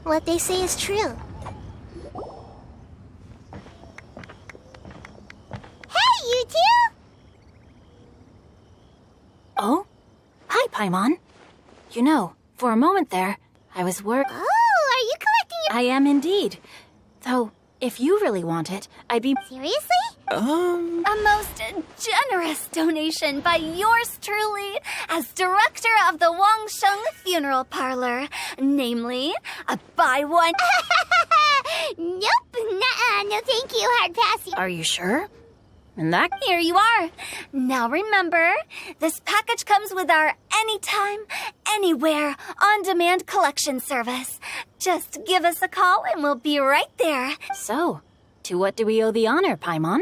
What they say is true. Hey, you two! Oh? Hi, Paimon. You know, for a moment there, I was Oh, are you collecting your... I am indeed. Though, if you really want it, I'd be... Seriously? A most generous donation by yours truly as director of the Wangsheng Funeral Parlor. Namely, a buy one... Nope, nuh-uh, no thank you, hard pass. Are you sure? And that... Here you are. Now remember, this package comes with our anytime, anywhere, on-demand collection service. Just give us a call and we'll be right there. So, to what do we owe the honor, Paimon?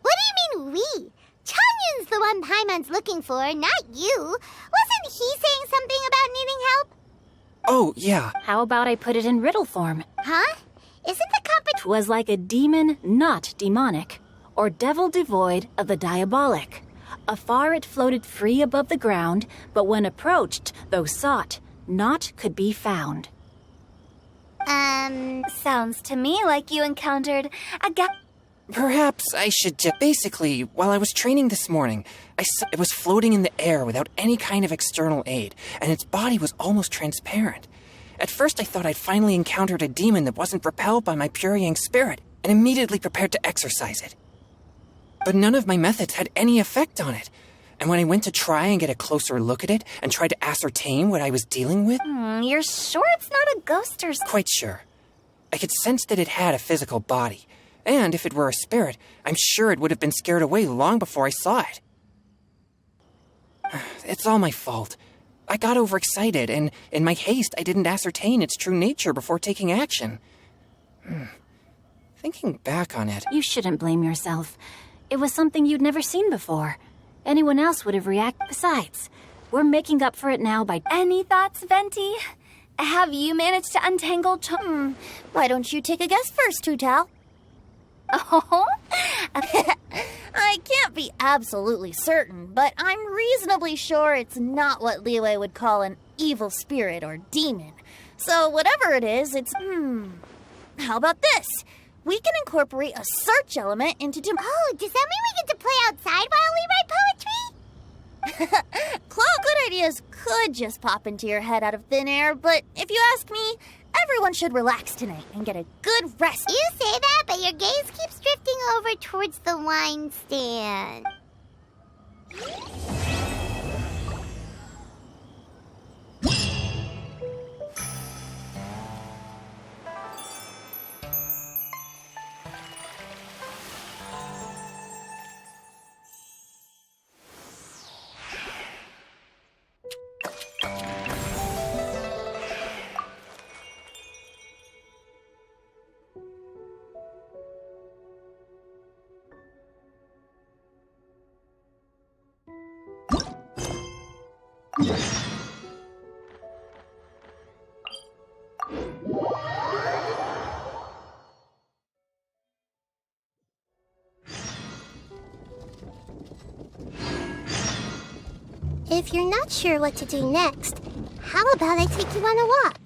What do you mean, we? Changyun's the one Paimon's looking for, not you. Wasn't he saying something about needing help? Oh, yeah. How about I put it in riddle form? Huh? Isn't the competition... 'Twas like a demon not demonic, or devil devoid of the diabolic. Afar it floated free above the ground, but when approached, though sought, naught could be found. Sounds to me like you encountered a Perhaps I should basically, while I was training this morning, I saw it was floating in the air without any kind of external aid, and its body was almost transparent. At first I thought I'd finally encountered a demon that wasn't propelled by my pure yang spirit, and immediately prepared to exorcise it. But none of my methods had any effect on it, and when I went to try and get a closer look at it and try to ascertain what I was dealing with... You're sure it's not a ghost or... Quite sure. I could sense that it had a physical body, and if it were a spirit, I'm sure it would have been scared away long before I saw it. It's all my fault. I got overexcited, and in my haste, I didn't ascertain its true nature before taking action. Thinking back on it... You shouldn't blame yourself. It was something you'd never seen before. Anyone else would have reacted. Besides, we're making up for it now by... Any thoughts, Venti? Have you managed to untangle Why don't you take a guess first, Tutal? Oh? I can't be absolutely certain, but I'm reasonably sure it's not what Liyue would call an evil spirit or demon. So whatever it is, it's... How about this? We can incorporate a search element into... Oh, does that mean we get to play outside while we write poetry? Good ideas could just pop into your head out of thin air, but if you ask me, everyone should relax tonight and get a good rest. You say that, but your gaze keeps drifting over towards the wine stand. If you're not sure what to do next, how about I take you on a walk?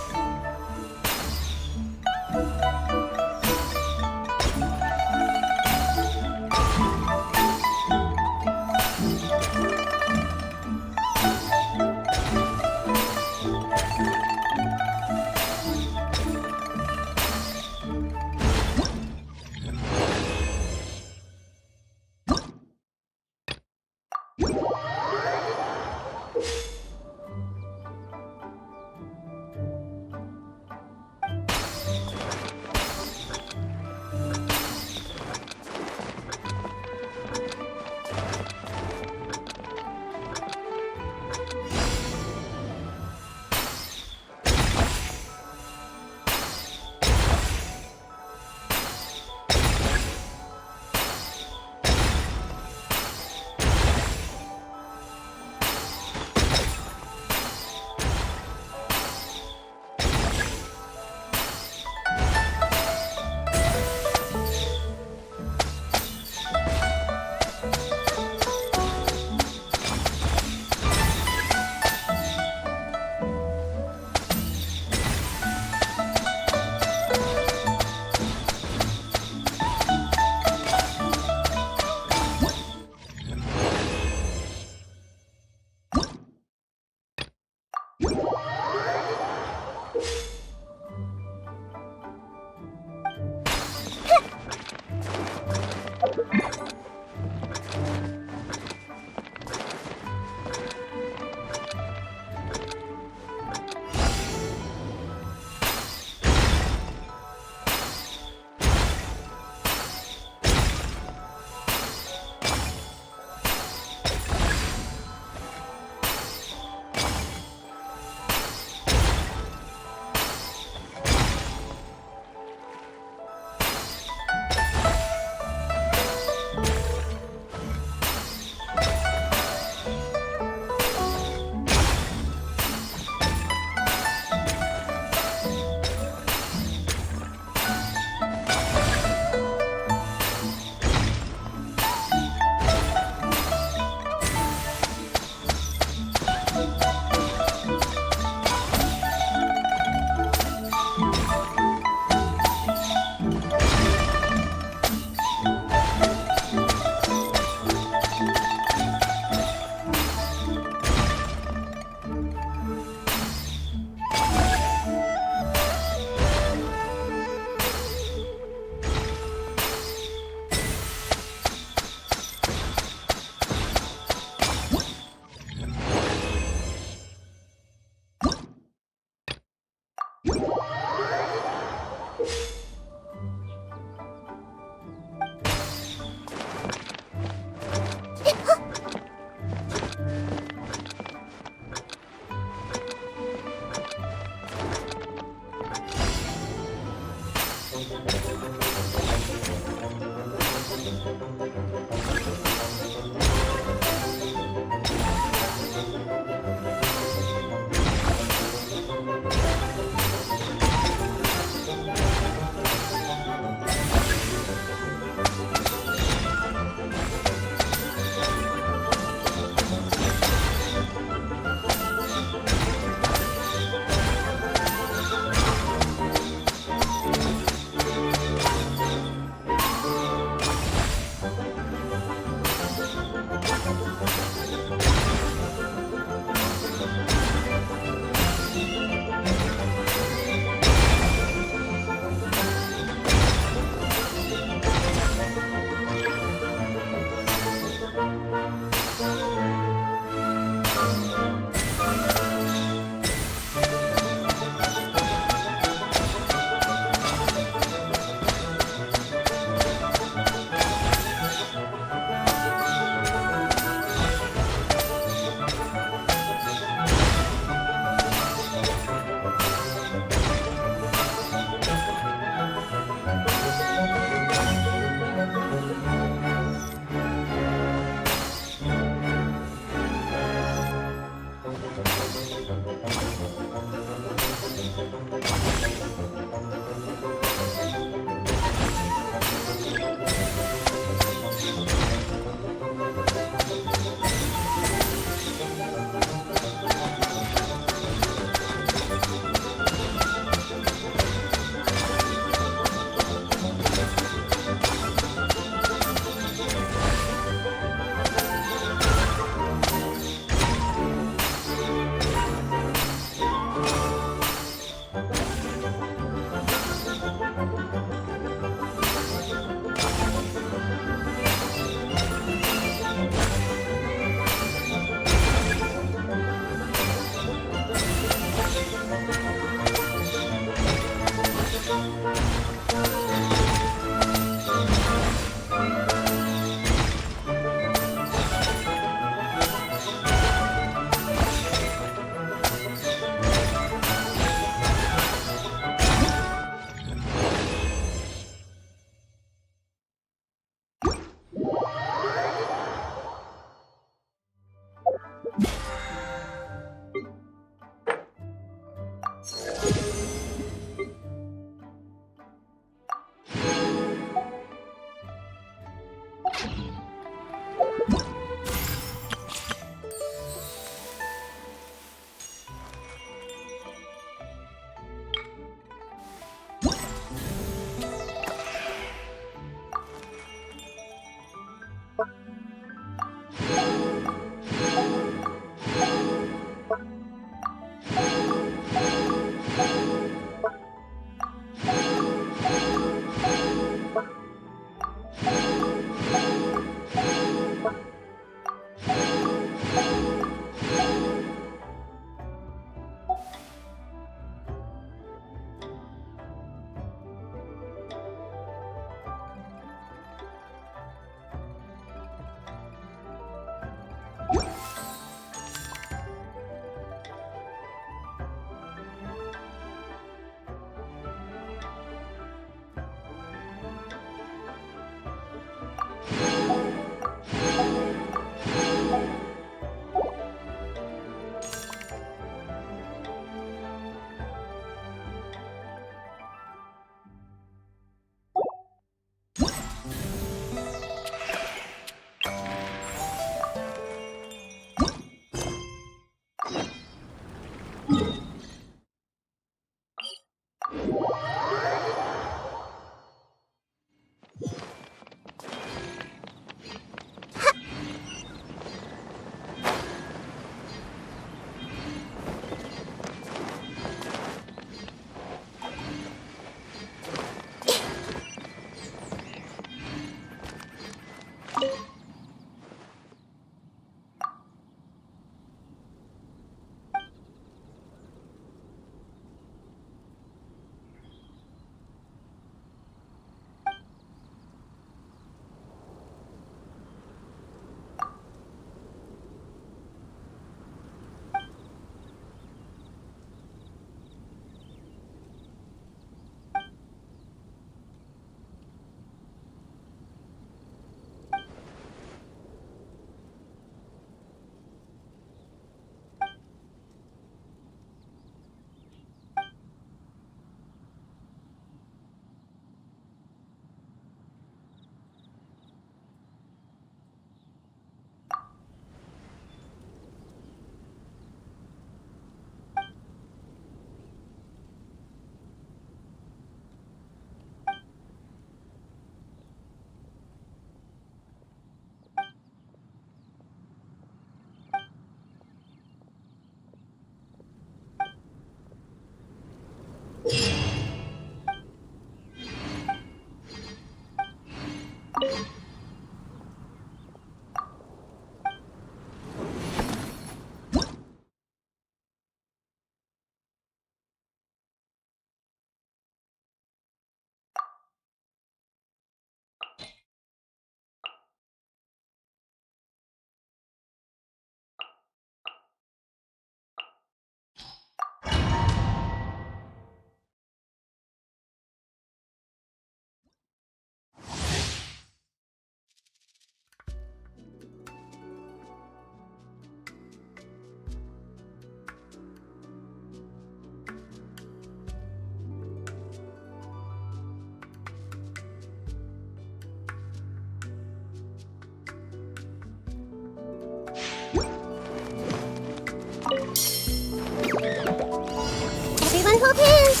Everyone hold hands!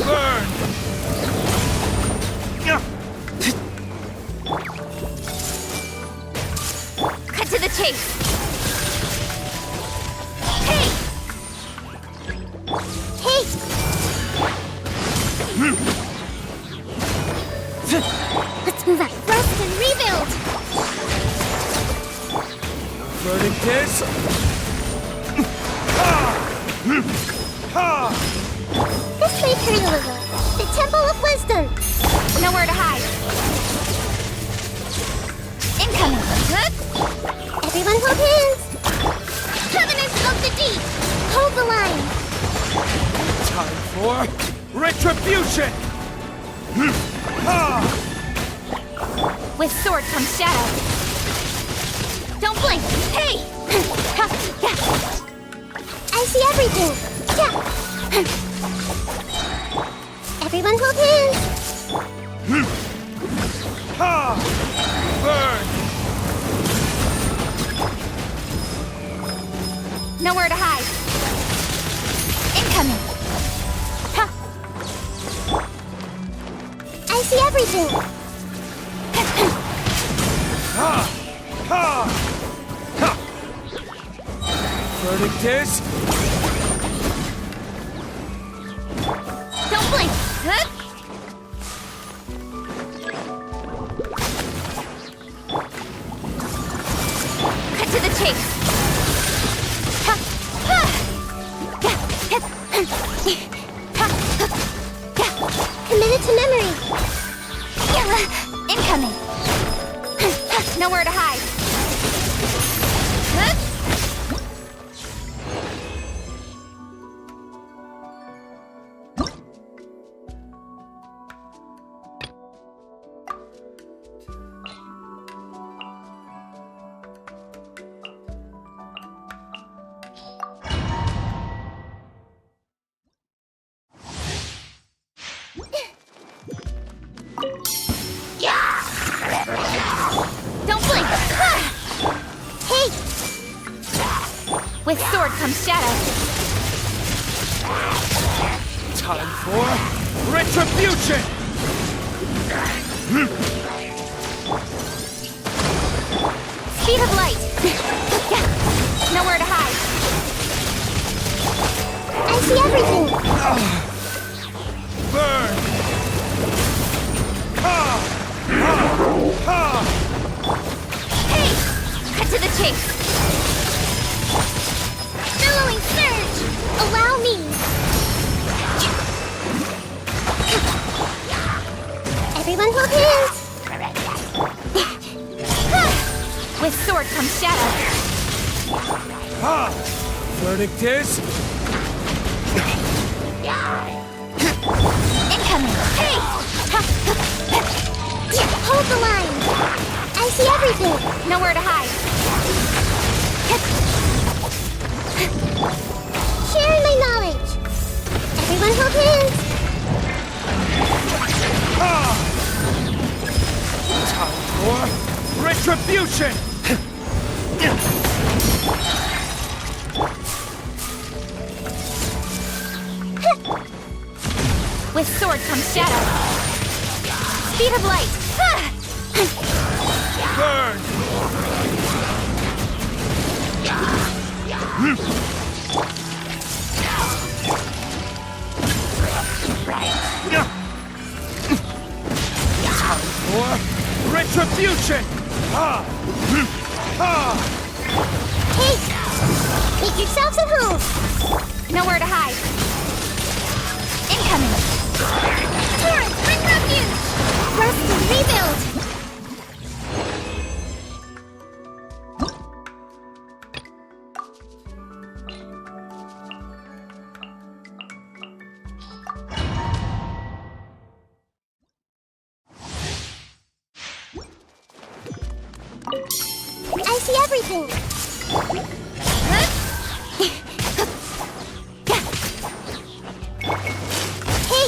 Burn! Cut to the chase. Hey! Hey! Let's move out. Rest and rebuild! Verdict is... This may hurt a little. The Temple of Wisdom! Nowhere to hide. Incoming. Good. Everyone hold hands! Covenants of the Deep! Hold the line! Time for retribution! With sword comes shadow. Don't blink. Hey! I see everything! Yeah! Everyone hold hands! Burn! Nowhere to hide. Incoming. I see everything! Verdict is... Don't blink. Good. Cut to the chase. Committed to memory! Incoming. Nowhere to hide. Good. Don't blink. Hey! With sword comes shadow. Time for retribution! Speed of light. Nowhere to hide. I see everything! Burn! Hey! Cut to the chase. Billowing surge! Allow me! Everyone hold hands! With sword comes shadow. Verdict is... Incoming. Hey! Hold the line! I see everything! Nowhere to hide. Sharing my knowledge! Everyone hold hands! Time for retribution! With sword comes shadow. Speed of light. Burn! Retribution! Ha! Ha! Hey! Make yourselves at home! Nowhere to hide. Incoming. Torrent, bring refuge! Rust and rebuild! I see everything! Hey!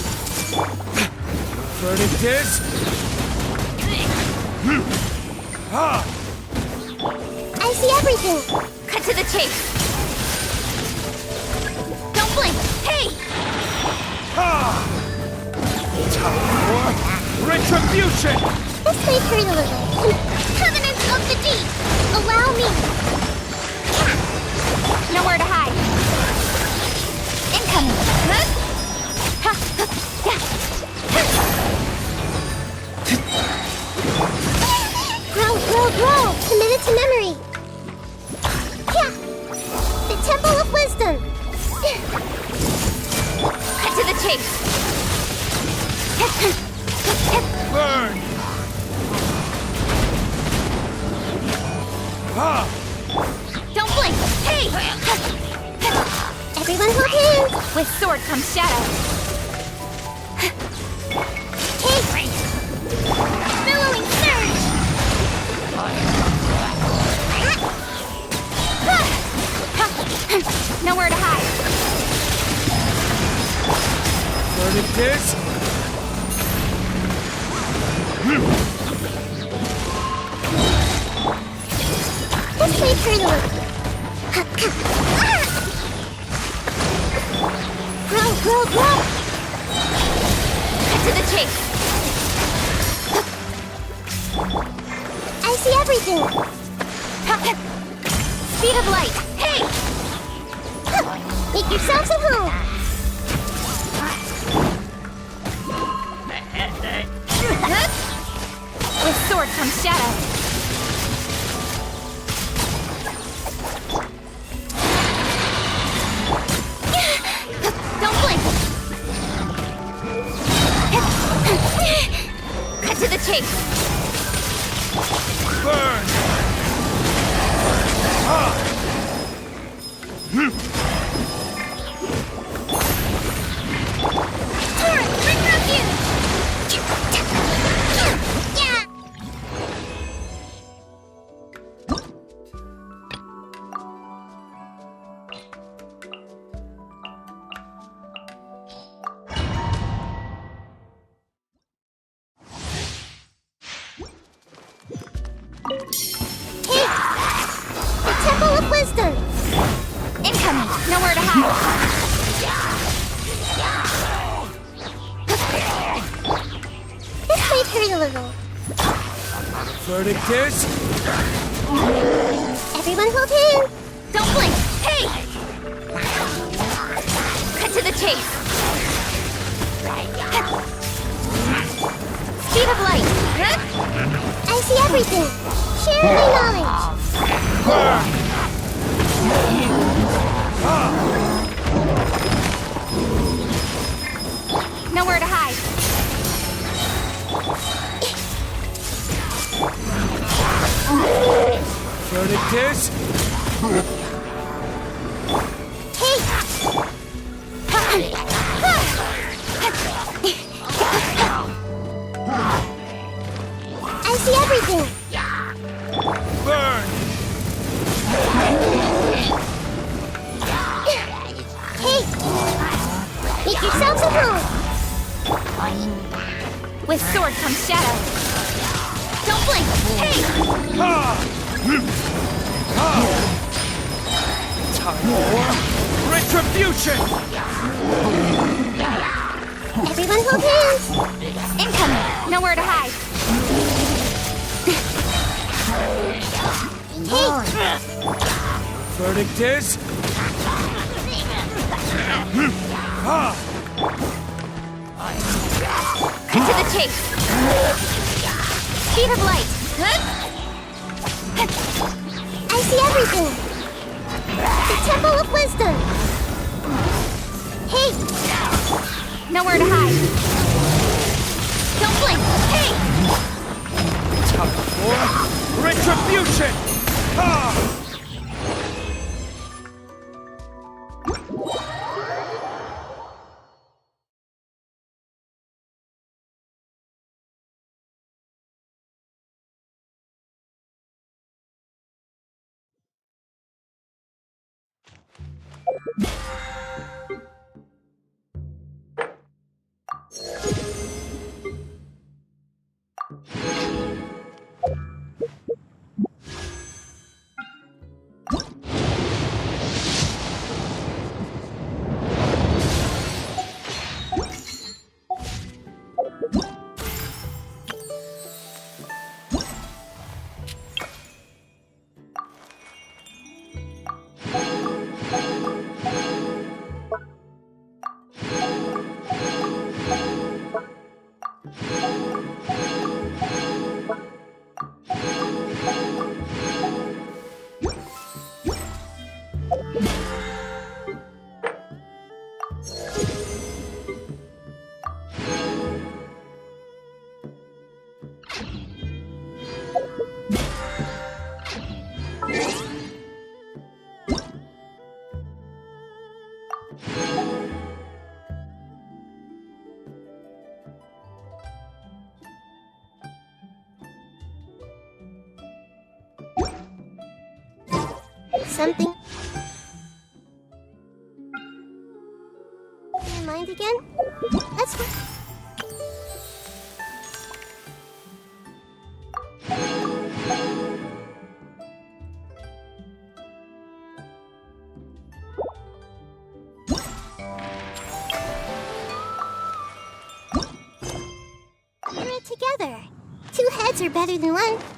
Verdict is... Ha! I see everything! Cut to the chase. Don't blink. Hey! Ha! Time for retribution! This may hurt a little. Covenant of the Deep! Allow me! Nowhere to hide. Incoming. Grow, grow, grow! Committed to memory! Yeah! The Temple of Wisdom! Cut to the chase. Burn! Ha! Don't blink. Hey! Everyone hold hands! With sword comes shadow. Hey! Billowing surge! Nowhere to hide. Verdict is... This may hurt a little. Grow, grow, grow! Cut to the chase. I see everything! Speed of light. Hey! Make yourselves at home! With sword comes shadow. Don't blink. Cut to the chase. Burn! Ha! Torrent, bring refuge! Yeah! Hey! The Temple of Wisdom! Incoming. Nowhere to hide. This might hurt a little. Verdict is... Everyone hold hands! Don't blink. Hey! Cut to the chase. Speed of light. I see everything! Share my knowledge! Burn! Ha! Nowhere to hide. Verdict is... Hey! I see everything! Burn! Hey! Make yourselves at home! With sword comes shadow. Don't blink. Hey! Ha! Ha! Time for retribution! Everyone hold hands! Incoming. Nowhere to hide. Hey! Verdict is... Ha! Cut to the chase. speed of light. I see everything. The Temple of Wisdom. Hey, Nowhere to hide. Don't blink. Hey! Tough boy. Retribution! Ha! something. Your mind again? That's what. Put it together. Two heads are better than one.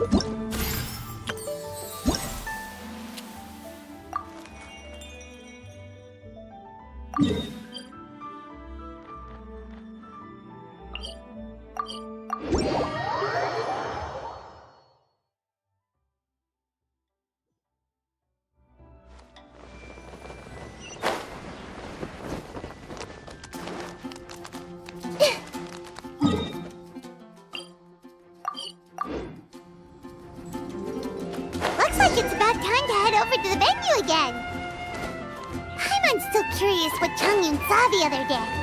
Looks like it's about time to head over to the venue again. I'm still curious what Changyun saw the other day.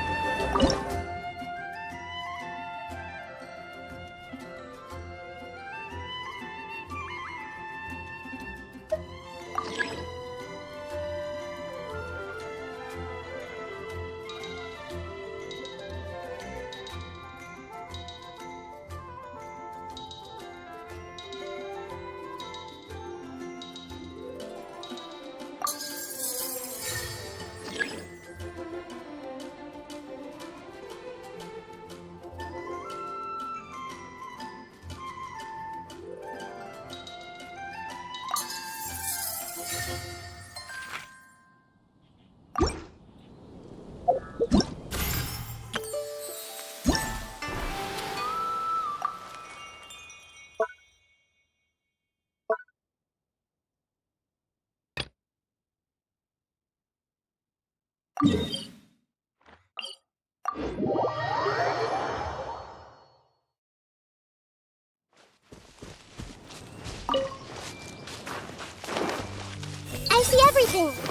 I see everything.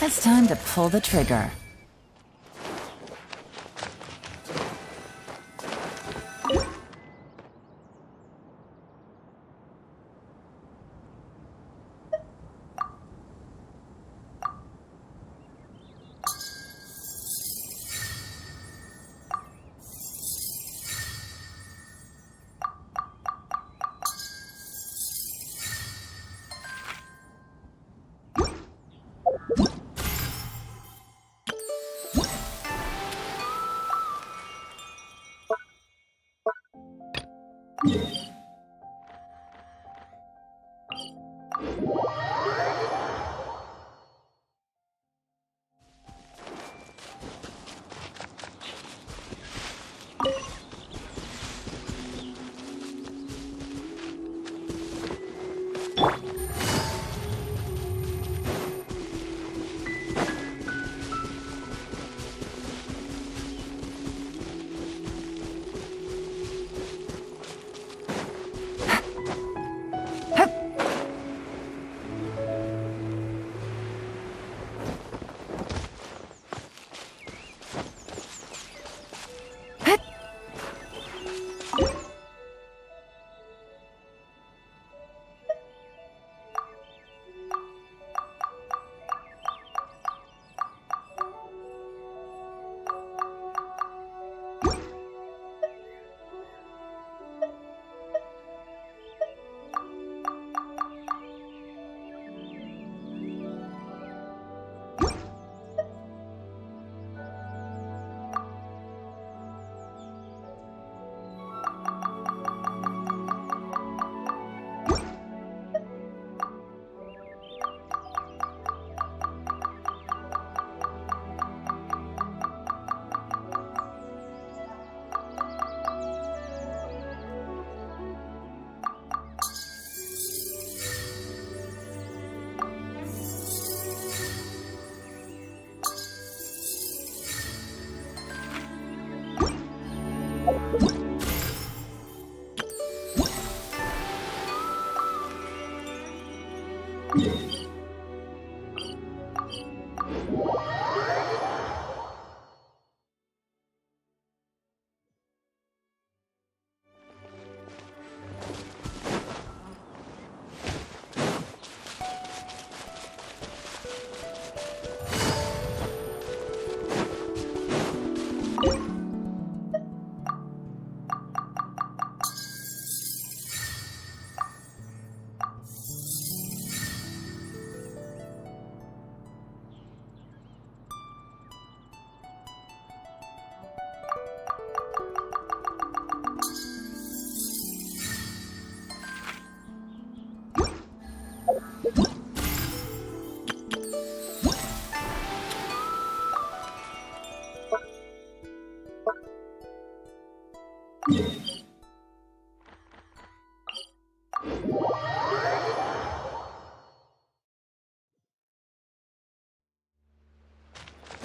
It's time to pull the trigger.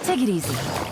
Take it easy.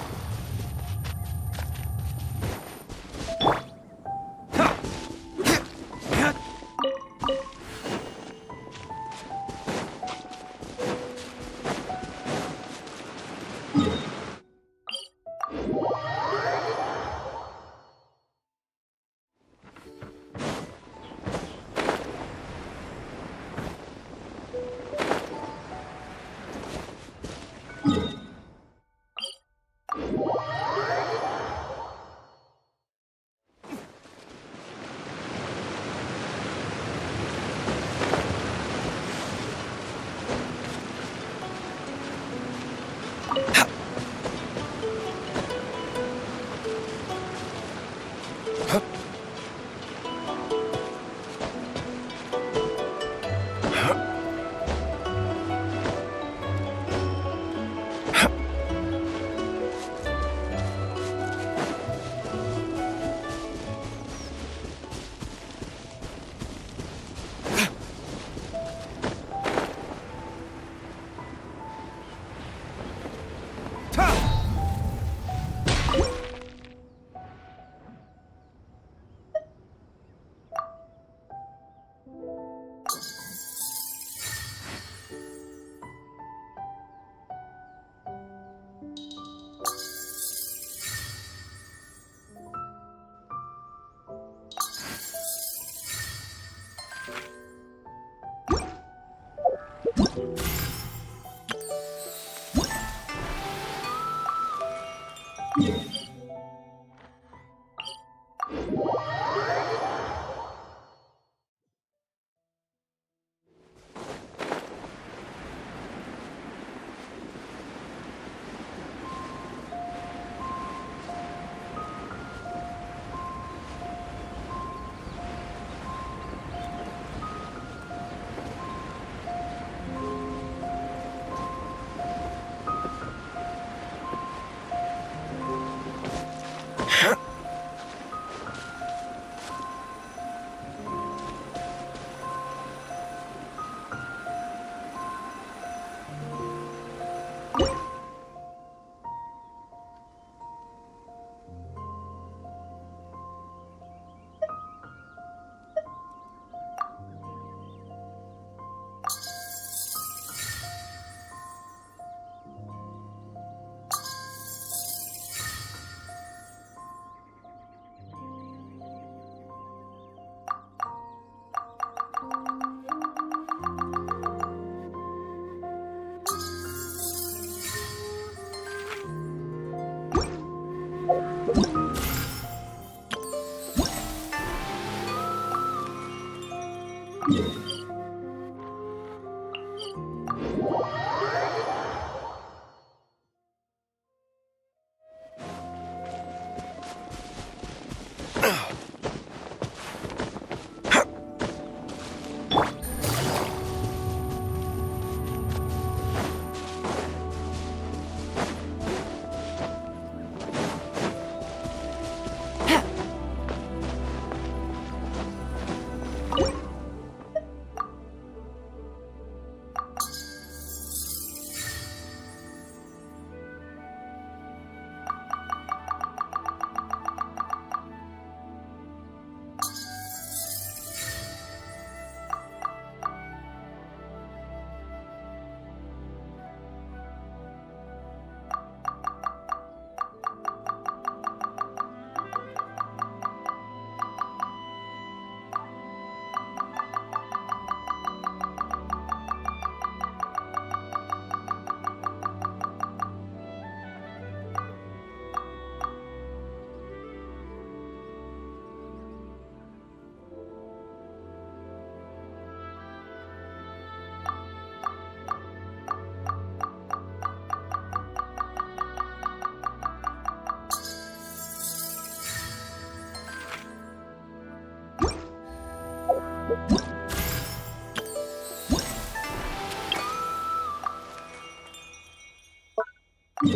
It's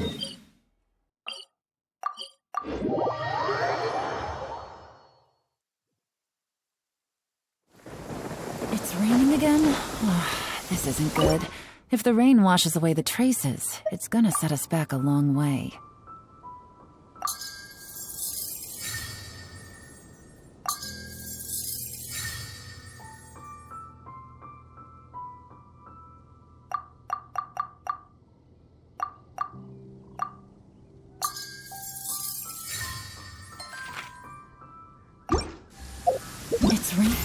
raining again? This isn't good. If the rain washes away the traces, it's gonna set us back a long way. It's raining.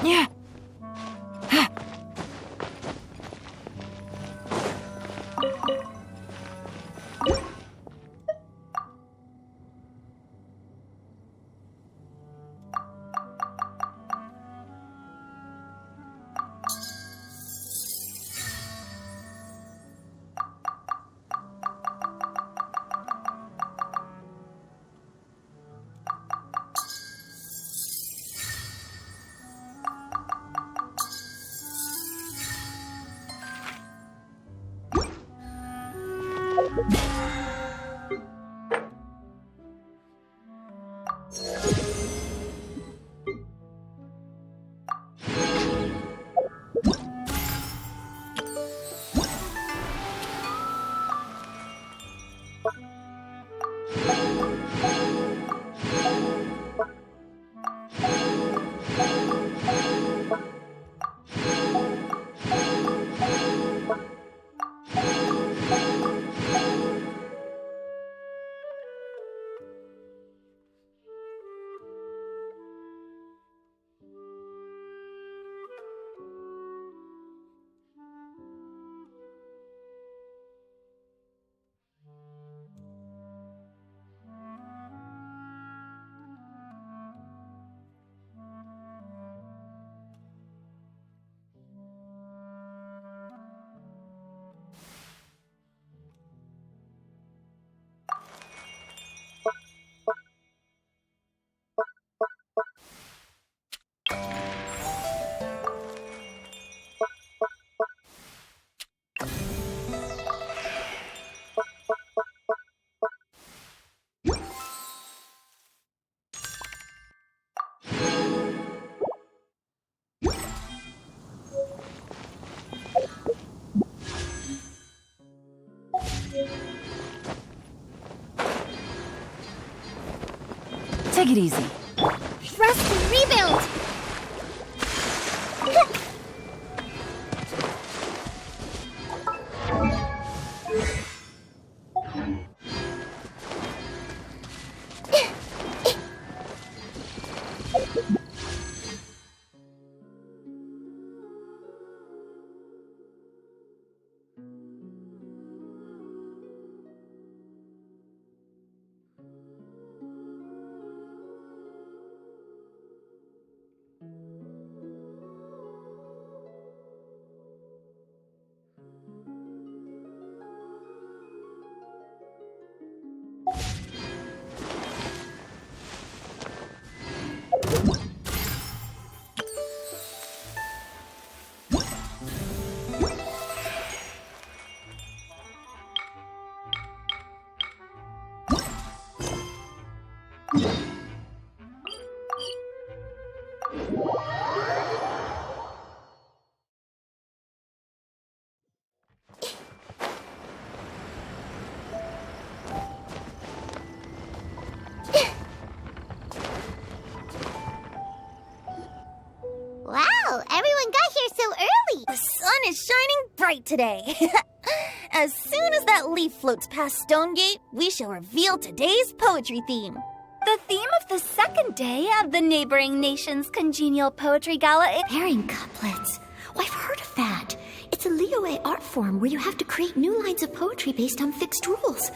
Yeah. Take it easy. Thrust and rebuild! is shining bright today. As soon as that leaf floats past Stonegate, we shall reveal today's poetry theme. The theme of the second day of the neighboring nation's congenial poetry gala is Pairing couplets. Oh, I've heard of that. It's a Liyue art form where you have to create new lines of poetry based on fixed rules.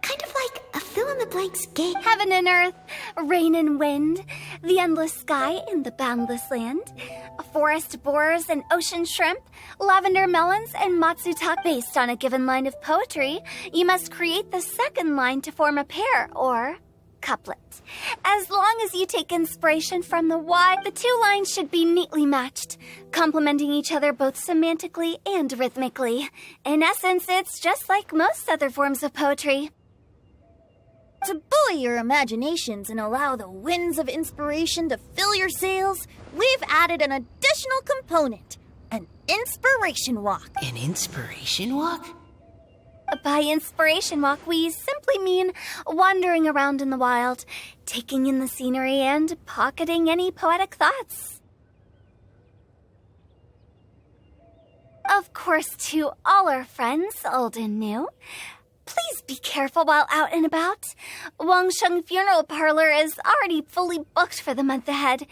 Kind of like a fill-in-the-blanks game. heaven and earth, rain and wind, the endless sky and the boundless land, forest borers and ocean shrimp, lavender melons and matsutake. Based on a given line of poetry, you must create the second line to form a pair, or couplet. As long as you take inspiration from the two lines should be neatly matched, complementing each other both semantically and rhythmically. In essence, it's just like most other forms of poetry. To buoy your imaginations and allow the winds of inspiration to fill your sails, we've added an additional component, an inspiration walk. An inspiration walk? By inspiration walk, we simply mean wandering around in the wild, taking in the scenery and pocketing any poetic thoughts. Of course, to all our friends, old and new, please be careful while out and about. Wangsheng Funeral Parlor is already fully booked for the month ahead.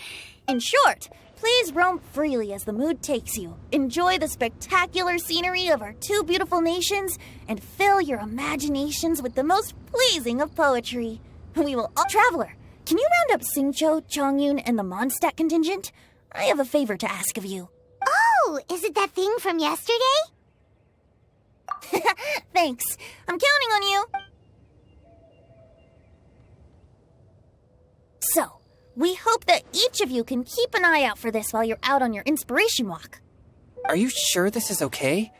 In short, please roam freely as the mood takes you. Enjoy the spectacular scenery of our two beautiful nations and fill your imaginations with the most pleasing of poetry. We will all... Traveler, can you round up Xingqiu, Chongyun, and the Mondstadt contingent? I have a favor to ask of you. Oh, is it that thing from yesterday? Thanks. I'm counting on you. So, we hope that each of you can keep an eye out for this while you're out on your inspiration walk. Are you sure this is okay?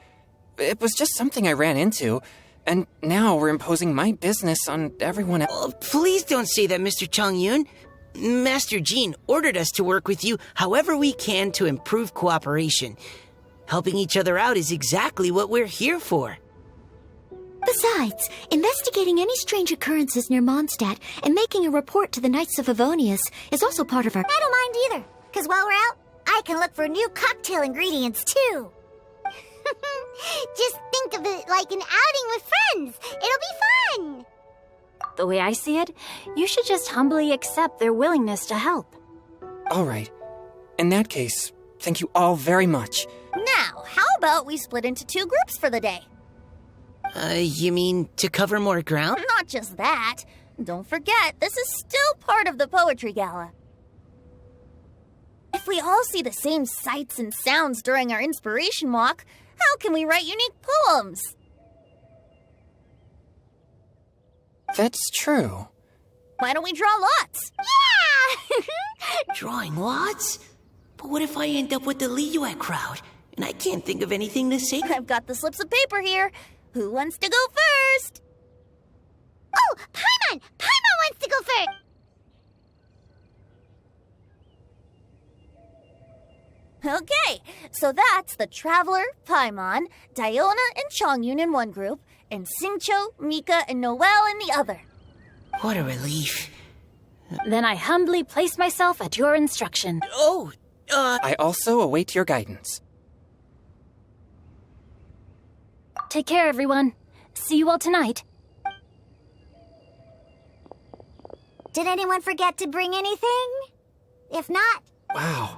It was just something I ran into, and now we're imposing my business on everyone else. Oh, please don't say that, Mr. Chongyun. Master Jean ordered us to work with you however we can to improve cooperation. Helping each other out is exactly what we're here for. Besides, investigating any strange occurrences near Mondstadt and making a report to the Knights of Avonius is also part of our... I don't mind either, because while we're out, I can look for new cocktail ingredients too. Just think of it like an outing with friends. It'll be fun. The way I see it, you should just humbly accept their willingness to help. All right. In that case, thank you all very much. Now, how about we split into two groups for the day? You mean to cover more ground? Not just that. Don't forget, this is still part of the Poetry Gala. If we all see the same sights and sounds during our inspiration walk, how can we write unique poems? That's true. Why don't we draw lots? Yeah! Drawing lots? But what if I end up with the Liyue crowd, and I can't think of anything to say? I've got the slips of paper here. Who wants to go first? Oh, Paimon! Paimon wants to go first! Okay, so that's the Traveler, Paimon, Diona, and Chongyun in one group, and Xingqiu, Mika, and Noelle in the other. What a relief. Then I humbly place myself at your instruction. I also await your guidance. Take care, everyone. See you all tonight. Did anyone forget to bring anything? If not... Wow.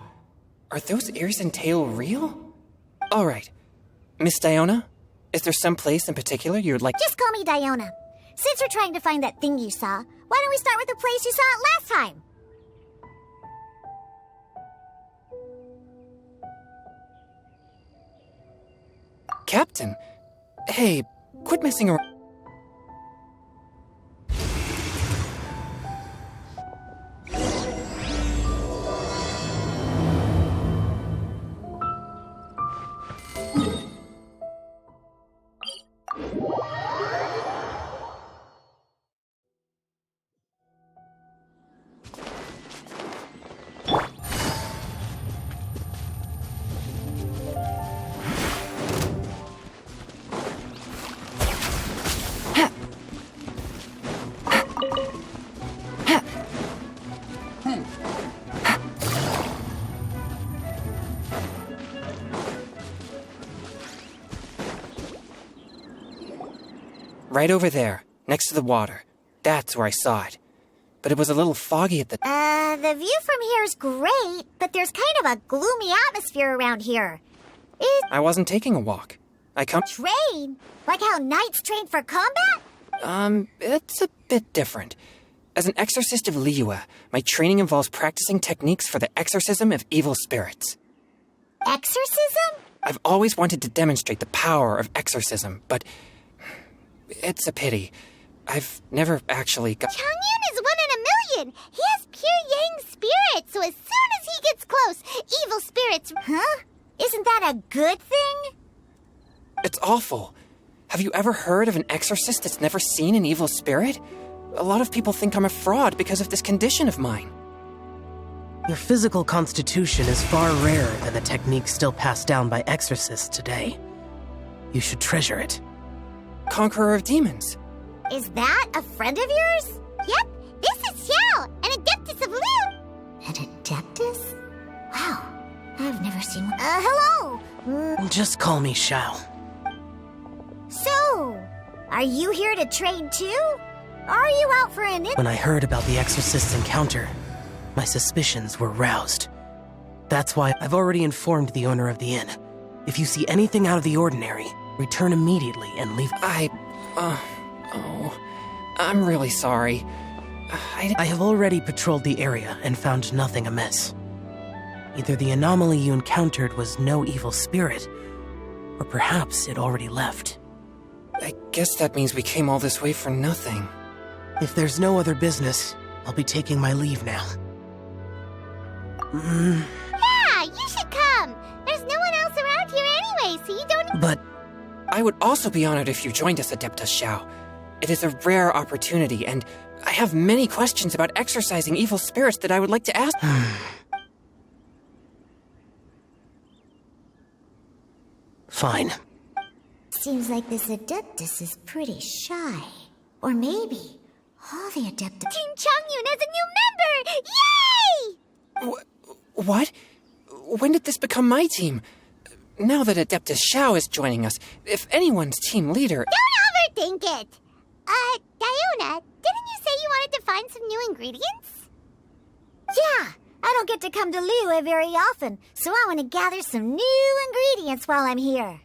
Are those ears and tail real? All right. Miss Diona, is there some place in particular you'd like... Just call me Diona. Since we're trying to find that thing you saw, why don't we start with the place you saw it last time? Captain? Hey, quit messing around. Right over there, next to the water. That's where I saw it. But it was a little foggy at the... The view from here is great, but there's kind of a gloomy atmosphere around here. I wasn't taking a walk. I come... Train? Like how knights train for combat? It's a bit different. As an exorcist of Liyue, my training involves practicing techniques for the exorcism of evil spirits. Exorcism? I've always wanted to demonstrate the power of exorcism, but... it's a pity. I've never actually got... Chongyun is 1 in a million! He has pure yang spirit, so as soon as he gets close, evil spirits... Huh? Isn't that a good thing? It's awful. Have you ever heard of an exorcist that's never seen an evil spirit? A lot of people think I'm a fraud because of this condition of mine. Your physical constitution is far rarer than the techniques still passed down by exorcists today. You should treasure it. Conqueror of demons. Is that a friend of yours? Yep, this is Xiao, an Adeptus of Liu. An Adeptus? Wow, I've never seen one. Hello. Just call me Xiao. So, are you here to train too? Are you out for an... When I heard about the exorcist's encounter, my suspicions were roused. That's why I've already informed the owner of the inn. If you see anything out of the ordinary, return immediately and leave... I'm really sorry. I have already patrolled the area and found nothing amiss. Either the anomaly you encountered was no evil spirit, or perhaps it already left. I guess that means we came all this way for nothing. If there's no other business, I'll be taking my leave now. Yeah, you should come. There's no one else around here anyway, so you don't... But... I would also be honored if you joined us, Adeptus Xiao. It is a rare opportunity, and I have many questions about exorcising evil spirits that I would like to ask... Fine. Seems like this Adeptus is pretty shy. Or maybe all the Adeptus... Team Chongyun has a new member! Yay! What? When did this become my team? Now that Adeptus Xiao is joining us, if anyone's team leader... Don't overthink it! Diona, didn't you say you wanted to find some new ingredients? Yeah, I don't get to come to Liyue very often, so I want to gather some new ingredients while I'm here.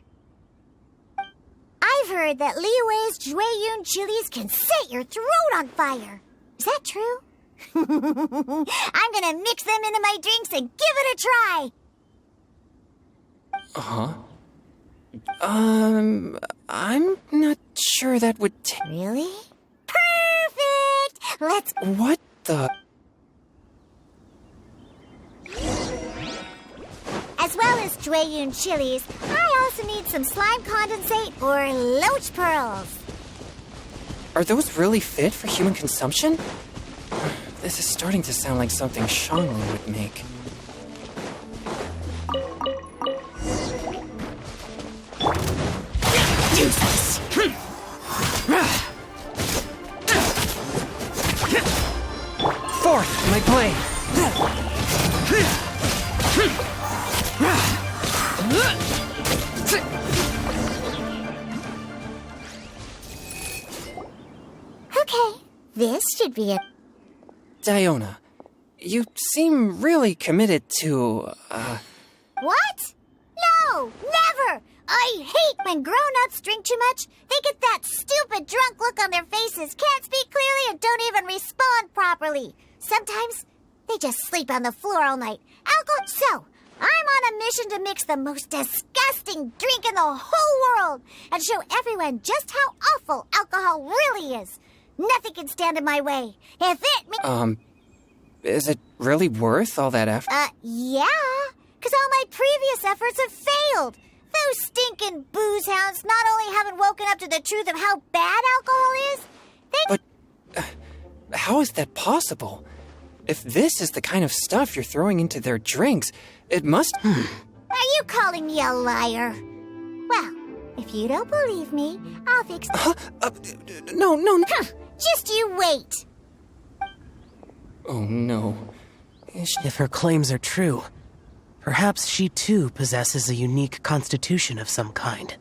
I've heard that Liyue's Jueyun chilies can set your throat on fire. Is that true? I'm gonna mix them into my drinks and give it a try. I'm not sure that would Really? Perfect! Let's... What the... As well as Jueyun chilies, I also need some slime condensate or loach pearls. Are those really fit for human consumption? This is starting to sound like something Shangli would make. Use this! Forth, my blade! Okay, this should be it. Diona, you seem really committed to, What? No, never! I hate when grown-ups drink too much. They get that stupid drunk look on their faces, can't speak clearly, and don't even respond properly. Sometimes they just sleep on the floor all night. Alcohol. So, I'm on a mission to mix the most disgusting drink in the whole world and show everyone just how awful alcohol really is. Nothing can stand in my way. If it... is it really worth all that effort? Yeah. Because all my previous efforts have failed. Those stinking booze hounds not only haven't woken up to the truth of how bad alcohol is, they... But how is that possible? If this is the kind of stuff you're throwing into their drinks, it must... Are you calling me a liar? Well, if you don't believe me, I'll fix... No. Just you wait. Oh, no. If her claims are true, perhaps she too possesses a unique constitution of some kind.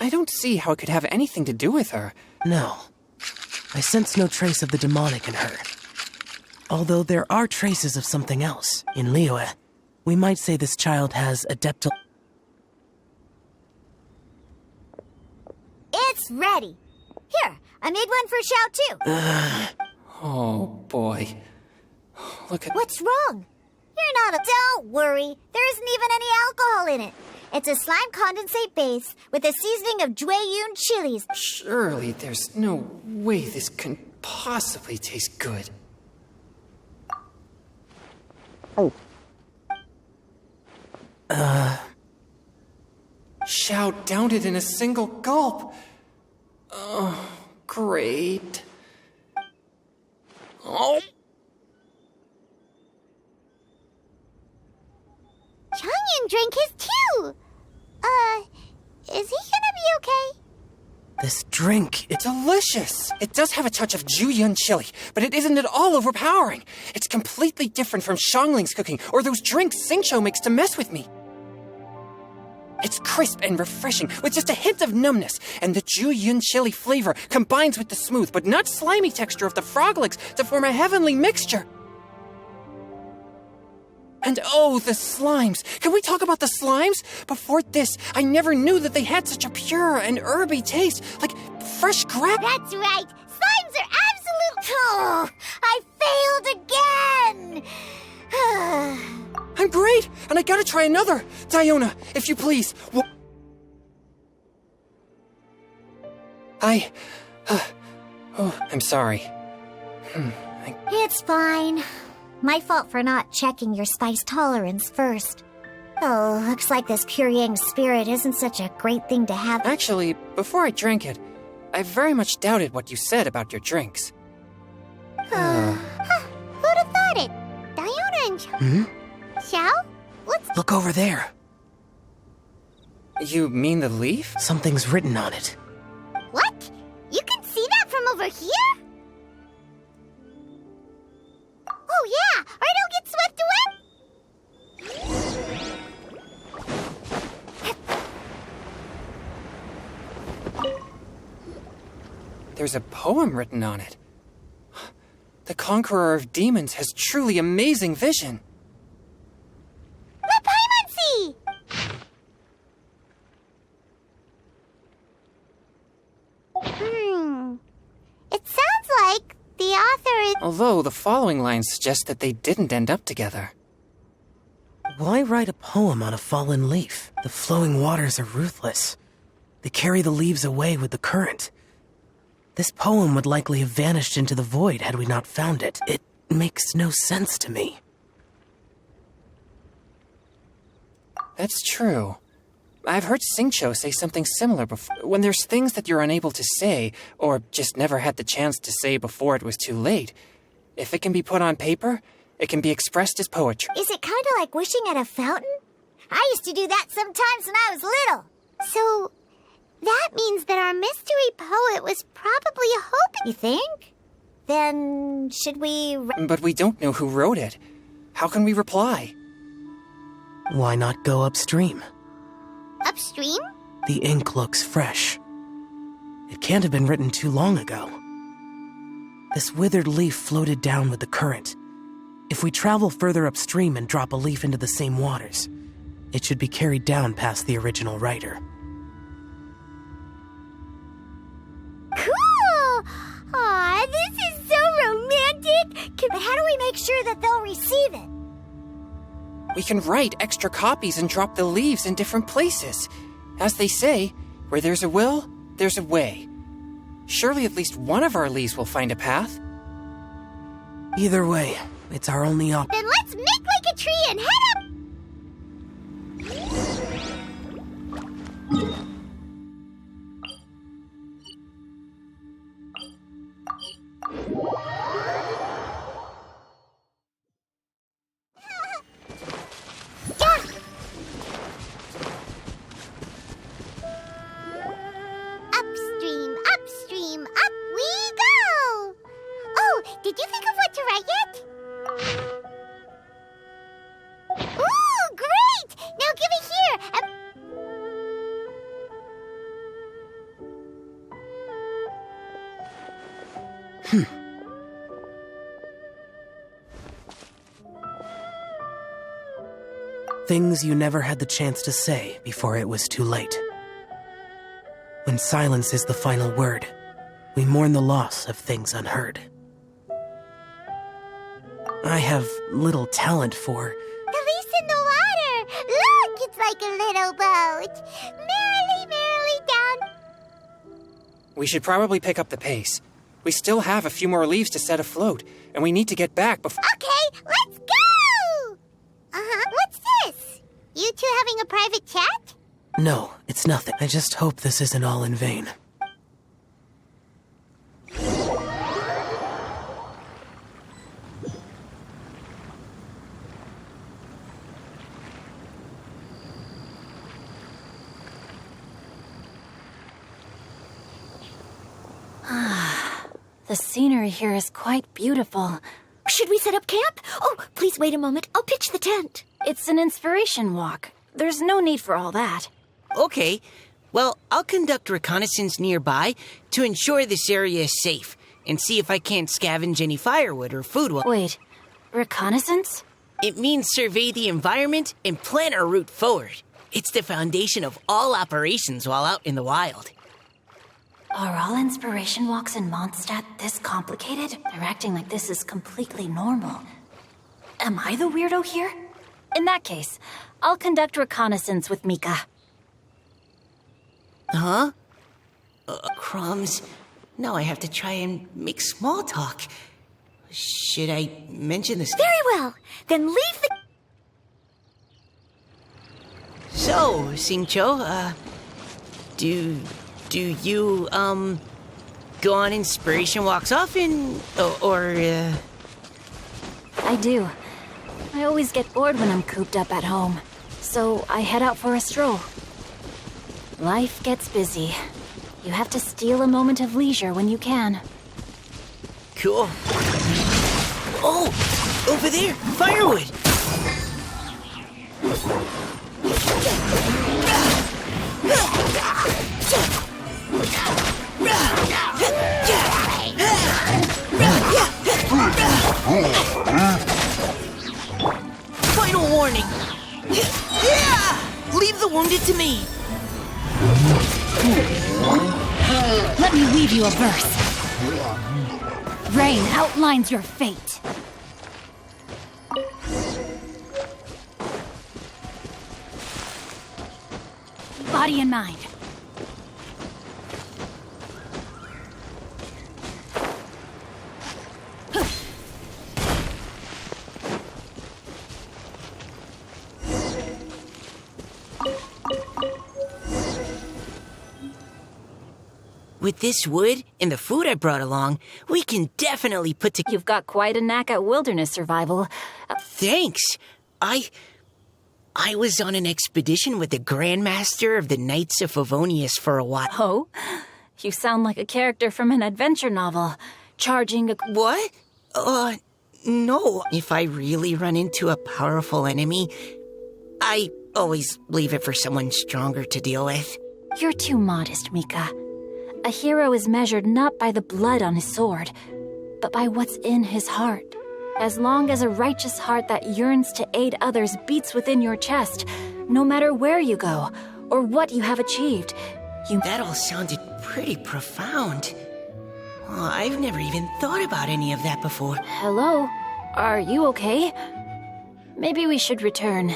I don't see how it could have anything to do with her. No. I sense no trace of the demonic in her. Although there are traces of something else. In Liyue, we might say this child has adeptal... It's ready. Here, I made one for Xiao too. Oh, boy. Look at... What's wrong? You're not a... Don't worry. There isn't even any alcohol in it. It's a slime condensate base with a seasoning of Jueyun chilies. Surely there's no way this can possibly taste good. Xiao downed it in a single gulp. Oh, great. Oh. Changyun drank his too. Is he gonna be okay? This drink, it's... Delicious! It does have a touch of Jueyun chili, but it isn't at all overpowering. It's completely different from Xiangling's cooking or those drinks Xingqiu makes to mess with me. It's crisp and refreshing, with just a hint of numbness, and the Jueyun chili flavor combines with the smooth but not slimy texture of the frog legs to form a heavenly mixture. And oh, the slimes! Can we talk about the slimes? Before this, I never knew that they had such a pure and herby taste, like fresh grass. That's right. Slimes are absolute... Oh, I failed again. I'm great, and I gotta try another. Diona, if you please. I'm sorry. It's fine. My fault for not checking your spice tolerance first. Oh, looks like this pure yang spirit isn't such a great thing to have. Actually, before I drank it, I very much doubted what you said about your drinks. Who'd have thought it? Diona and Xiao? What's... Look over there. You mean the leaf? Something's written on it. What? You can see that from over here? Oh yeah, or it'll get swept away. There's a poem written on it. The conqueror of demons has truly amazing vision. The Paimonsi! It sounds like the author is... Although the following lines suggest that they didn't end up together. Why write a poem on a fallen leaf? The flowing waters are ruthless. They carry the leaves away with the current. This poem would likely have vanished into the void had we not found it. It makes no sense to me. That's true. I've heard Xingqiu say something similar before. When there's things that you're unable to say, or just never had the chance to say before it was too late, if it can be put on paper, it can be expressed as poetry. Is it kind of like wishing at a fountain? I used to do that sometimes when I was little. So, that means that our mystery poet was probably hoping... You think? Then, should we... But we don't know who wrote it. How can we reply? Why not go upstream? Upstream? The ink looks fresh. It can't have been written too long ago. This withered leaf floated down with the current. If we travel further upstream and drop a leaf into the same waters, it should be carried down past the original writer. Cool! Aw, this is so romantic! But how do we make sure that they'll receive it? We can write extra copies and drop the leaves in different places. As they say, where there's a will, there's a way. Surely at least one of our leaves will find a path. Either way, it's our only option. Then let's make like a tree and head up! Upstream, upstream, up we go! Oh, did you think of what to write yet? Things you never had the chance to say before it was too late. When silence is the final word, we mourn the loss of things unheard. I have little talent for... At least in the water! Look, it's like a little boat. Merrily, merrily down. We should probably pick up the pace. We still have a few more leaves to set afloat, and we need to get back before... Okay, let's go! What's this? You two having a private chat? No, it's nothing. I just hope this isn't all in vain. The scenery here is quite beautiful. Should we set up camp? Oh, please wait a moment. I'll pitch the tent. It's an inspiration walk. There's no need for all that. Okay. Well, I'll conduct reconnaissance nearby to ensure this area is safe and see if I can't scavenge any firewood or food while... Wait, reconnaissance? It means survey the environment and plan our route forward. It's the foundation of all operations while out in the wild. Are all inspiration walks in Mondstadt this complicated? They're acting like this is completely normal. Am I the weirdo here? In that case, I'll conduct reconnaissance with Mika. Huh? Crumbs. Now I have to try and make small talk. Should I mention this? Very well. Then leave the... So, Xingqiu, do you, go on inspiration walks often? I do. I always get bored when I'm cooped up at home. So I head out for a stroll. Life gets busy. You have to steal a moment of leisure when you can. Cool. Oh! Over there! Firewood! Final warning! Leave the wounded to me! Let me weave you a verse. Rain outlines your fate. Body and mind. With this wood and the food I brought along, we can definitely put together... You've got quite a knack at wilderness survival. Thanks. I was on an expedition with the Grandmaster of the Knights of Favonius for a while. Oh? You sound like a character from an adventure novel. Charging a... What? No. If I really run into a powerful enemy, I always leave it for someone stronger to deal with. You're too modest, Mika. A hero is measured not by the blood on his sword, but by what's in his heart. As long as a righteous heart that yearns to aid others beats within your chest, no matter where you go or what you have achieved, you... That all sounded pretty profound. Oh, I've never even thought about any of that before. Hello? Are you okay? Maybe we should return.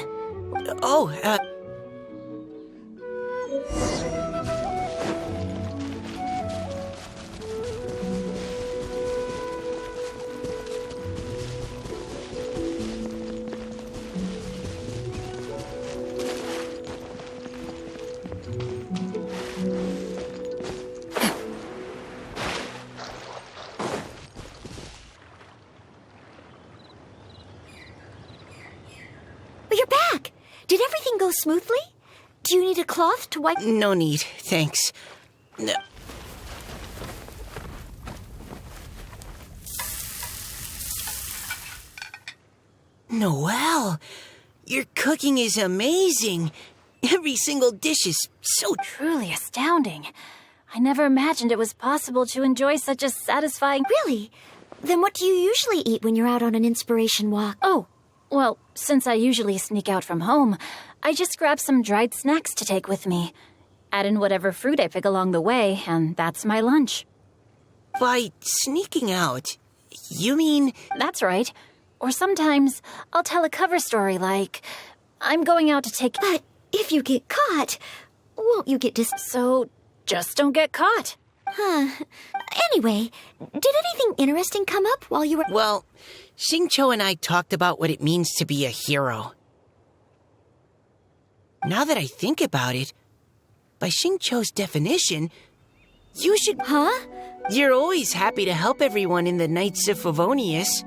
You're back! Did everything go smoothly? Do you need a cloth to wipe... No need, thanks. No. Noelle, your cooking is amazing. Every single dish is so... Truly astounding. I never imagined it was possible to enjoy such a satisfying... Really? Then what do you usually eat when you're out on an inspiration walk? Oh, Well, since I usually sneak out from home, I just grab some dried snacks to take with me. Add in whatever fruit I pick along the way, and that's my lunch. By sneaking out, you mean... That's right. Or sometimes I'll tell a cover story like, I'm going out to take... But if you get caught, won't you get So just don't get caught. Huh. Anyway, did anything interesting come up while you were... Well, Xingqiu and I talked about what it means to be a hero. Now that I think about it, by Xingqiu's definition, you should... Huh? You're always happy to help everyone in the Knights of Favonius.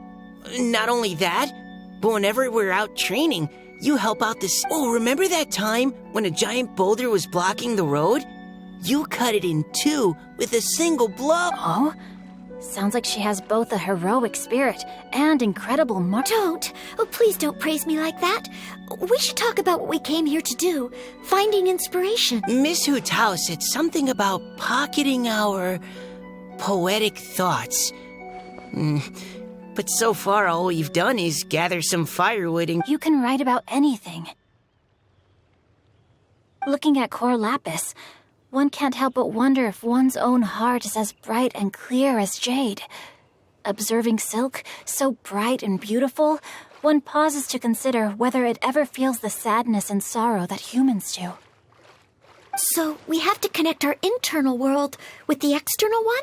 Not only that, but whenever we're out training, you help out this... Oh, remember that time when a giant boulder was blocking the road? You cut it in two with a single blow. Oh? Sounds like she has both a heroic spirit and incredible Don't. Oh, please don't praise me like that. We should talk about what we came here to do. Finding inspiration. Miss Hu Tao said something about pocketing our poetic thoughts. But so far, all we've done is gather some firewood and... You can write about anything. Looking at Core Lapis, one can't help but wonder if one's own heart is as bright and clear as jade. Observing silk, so bright and beautiful, one pauses to consider whether it ever feels the sadness and sorrow that humans do. So we have to connect our internal world with the external one?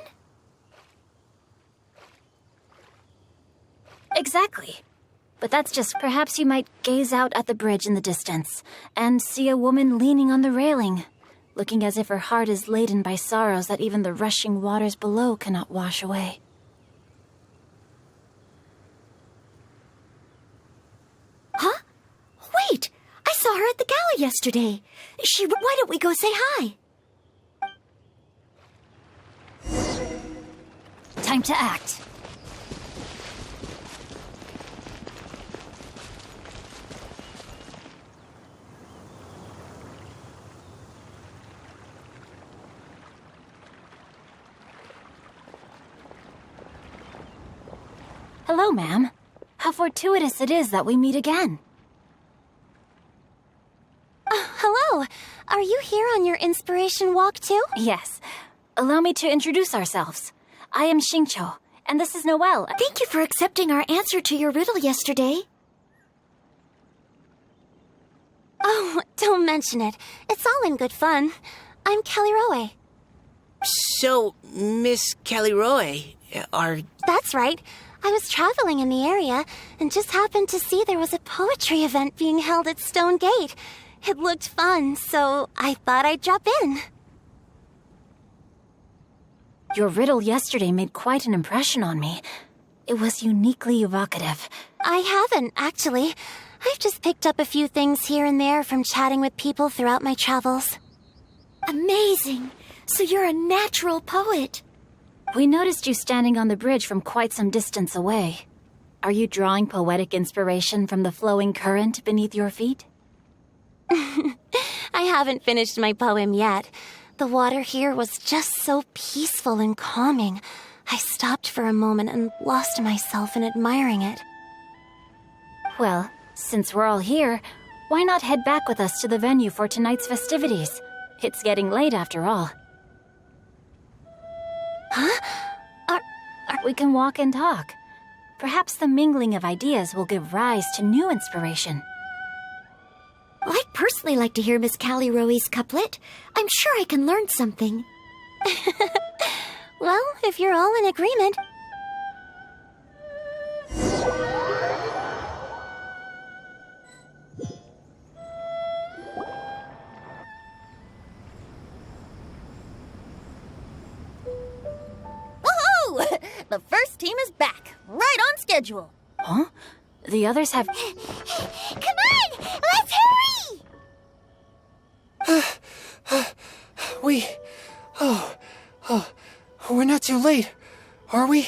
Exactly. But that's just perhaps you might gaze out at the bridge in the distance and see a woman leaning on the railing, looking as if her heart is laden by sorrows that even the rushing waters below cannot wash away. Huh? Wait! I saw her at the gala yesterday. Why don't we go say hi? Time to act. Hello, ma'am. How fortuitous it is that we meet again. Hello. Are you here on your inspiration walk too? Yes. Allow me to introduce ourselves. I am Xingqiu, and this is Noelle. Thank you for accepting our answer to your riddle yesterday. Oh, don't mention it. It's all in good fun. I'm Kelly Roe. So, Miss Caliroe, are... That's right. I was traveling in the area and just happened to see there was a poetry event being held at Stone Gate. It looked fun, so I thought I'd drop in. Your riddle yesterday made quite an impression on me. It was uniquely evocative. I haven't, actually. I've just picked up a few things here and there from chatting with people throughout my travels. Amazing! So you're a natural poet. We noticed you standing on the bridge from quite some distance away. Are you drawing poetic inspiration from the flowing current beneath your feet? I haven't finished my poem yet. The water here was just so peaceful and calming. I stopped for a moment and lost myself in admiring it. Well, since we're all here, why not head back with us to the venue for tonight's festivities? It's getting late after all. Huh? We can walk and talk. Perhaps the mingling of ideas will give rise to new inspiration. I'd personally like to hear Miss Callie Roe's couplet. I'm sure I can learn something. Well, if you're all in agreement. Woohoo! The first team is back, right on schedule. Huh? The others have... Come on! Let's hurry! We're not too late, are we?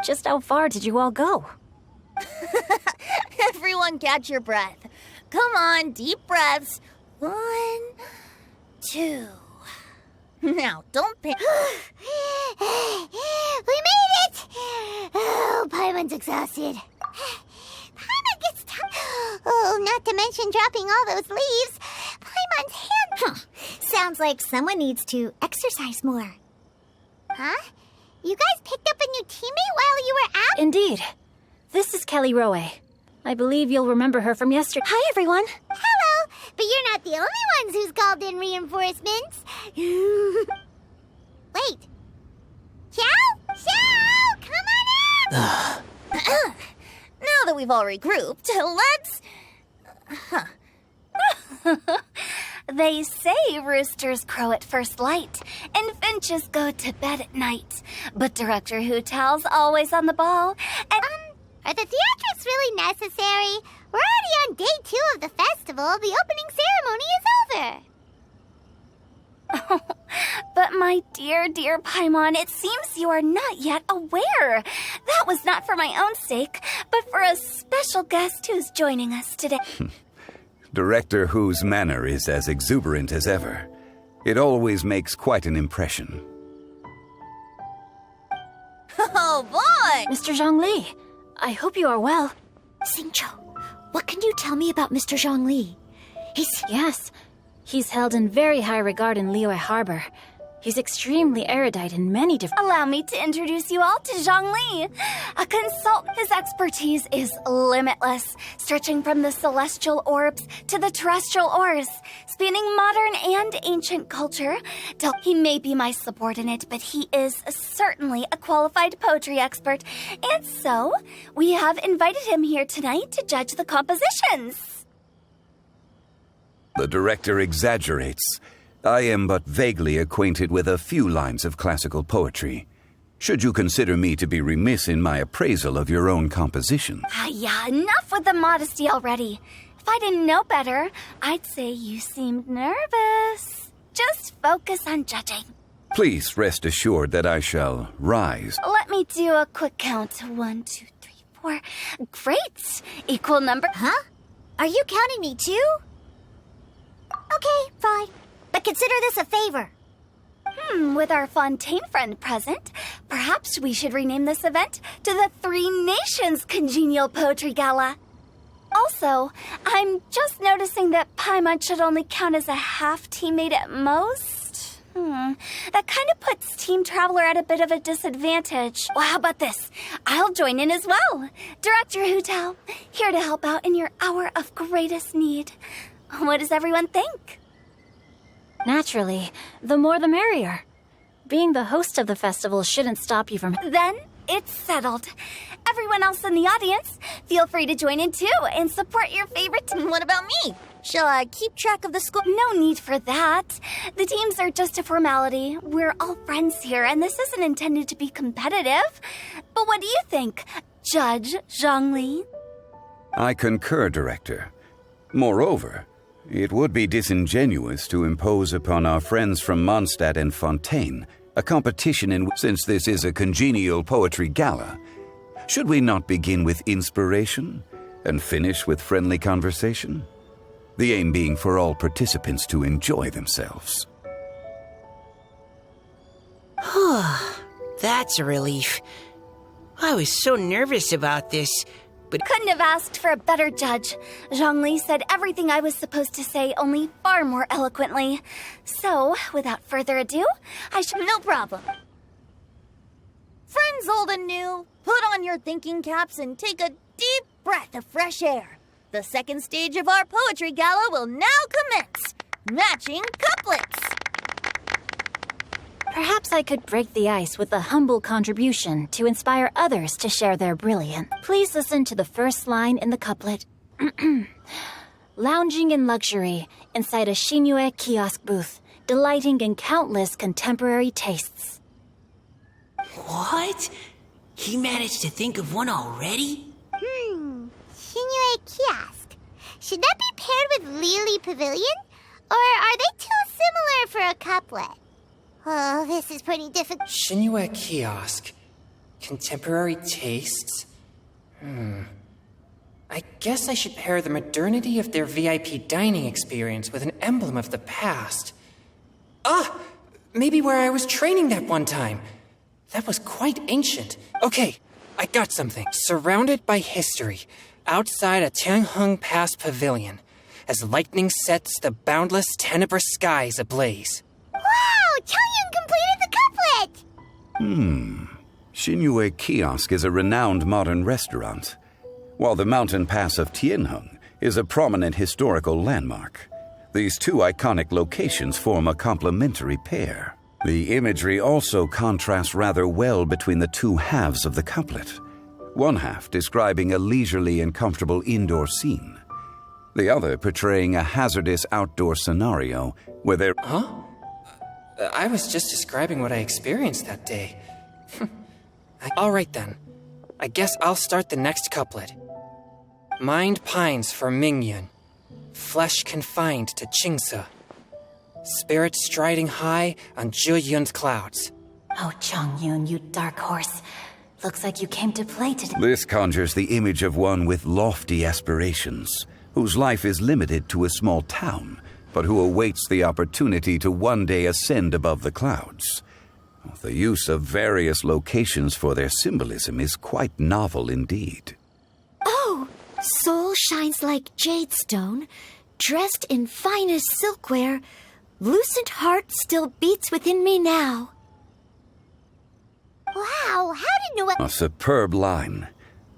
Just how far did you all go? Everyone catch your breath. Come on, deep breaths. 1, 2. Now, don't panic. We made it! Oh, Paimon's exhausted. Paimon gets tired. Oh, not to mention dropping all those leaves. Paimon's hand... Sounds like someone needs to exercise more. Huh? You guys picked up a new teammate while you were out? Indeed. This is Kelly Rowe. I believe you'll remember her from yesterday. Hi, everyone. Hello, but you're not the only ones who's called in reinforcements. Wait. Xiao, come on in! Now that we've all regrouped, let's... They say roosters crow at first light, and finches go to bed at night. But Director Hu Tao's always on the ball, and... Are the theatrics really necessary? We're already on day 2 of the festival. The opening ceremony is over. But my dear, dear Paimon, it seems you are not yet aware. That was not for my own sake, but for a special guest who's joining us today. Director Hu's manner is as exuberant as ever. It always makes quite an impression. Oh, boy! Mr. Zhongli, I hope you are well. Xingqiu, what can you tell me about Mr. Zhongli? Yes, he's held in very high regard in Liyue Harbor. He's extremely erudite in many different... Allow me to introduce you all to Zhongli, a consultant. His expertise is limitless, stretching from the celestial orbs to the terrestrial ores, spanning modern and ancient culture. He may be my subordinate, but he is certainly a qualified poetry expert, and so we have invited him here tonight to judge the compositions. The director exaggerates. I am but vaguely acquainted with a few lines of classical poetry. Should you consider me to be remiss in my appraisal of your own composition? Yeah, enough with the modesty already. If I didn't know better, I'd say you seemed nervous. Just focus on judging. Please rest assured that I shall rise. Let me do a quick count. 1, 2, 3, 4. Great! Equal number. Huh? Are you counting me too? Okay, fine. But consider this a favor. With our Fontaine friend present, perhaps we should rename this event to the 3 Nations Congenial Poetry Gala. Also, I'm just noticing that Paimon should only count as a half teammate at most. That kind of puts Team Traveler at a bit of a disadvantage. Well, how about this? I'll join in as well. Director Hu Tao, here to help out in your hour of greatest need. What does everyone think? Naturally, the more the merrier. Being the host of the festival shouldn't stop you from... Then it's settled. Everyone else in the audience, feel free to join in too and support your favorite... What about me? Shall I keep track of the score? No need for that. The teams are just a formality. We're all friends here, and this isn't intended to be competitive. But what do you think, Judge Zhongli? I concur, Director. Moreover, it would be disingenuous to impose upon our friends from Mondstadt and Fontaine a competition since this is a congenial poetry gala. Should we not begin with inspiration and finish with friendly conversation? The aim being for all participants to enjoy themselves. That's a relief. I was so nervous about this, but... Couldn't have asked for a better judge. Zhongli said everything I was supposed to say, only far more eloquently. So, without further ado, I should... No problem. Friends old and new, put on your thinking caps and take a deep breath of fresh air. The second stage of our poetry gala will now commence. Matching couplets. Perhaps I could break the ice with a humble contribution to inspire others to share their brilliance. Please listen to the first line in the couplet. Lounging in luxury inside a Shinue kiosk booth, delighting in countless contemporary tastes. What? He managed to think of one already? Shinue Kiosk. Should that be paired with Lily Pavilion? Or are they too similar for a couplet? Oh, this is pretty difficult. Shinue Kiosk. Contemporary tastes? I guess I should pair the modernity of their VIP dining experience with an emblem of the past. Ah! Maybe where I was training that one time. That was quite ancient. Okay, I got something. Surrounded by history, outside a Tianheng Pass pavilion, as lightning sets the boundless tenebrous skies ablaze. Wow! Chongyun completed the couplet! Xinyue Kiosk is a renowned modern restaurant, while the mountain pass of Tianheng is a prominent historical landmark. These two iconic locations form a complementary pair. The imagery also contrasts rather well between the two halves of the couplet. One half describing a leisurely and comfortable indoor scene, the other portraying a hazardous outdoor scenario where there... Huh? I was just describing what I experienced that day. All right then. I guess I'll start the next couplet. Mind pines for Mingyun, flesh confined to Qingse, spirit striding high on Zheyun's clouds. Oh, Chongyun, you dark horse. Looks like you came to play today. This conjures the image of one with lofty aspirations, whose life is limited to a small town, but who awaits the opportunity to one day ascend above the clouds. The use of various locations for their symbolism is quite novel indeed. Oh, soul shines like jade stone, dressed in finest silkware. Lucent heart still beats within me now. Wow, how did you... A superb line.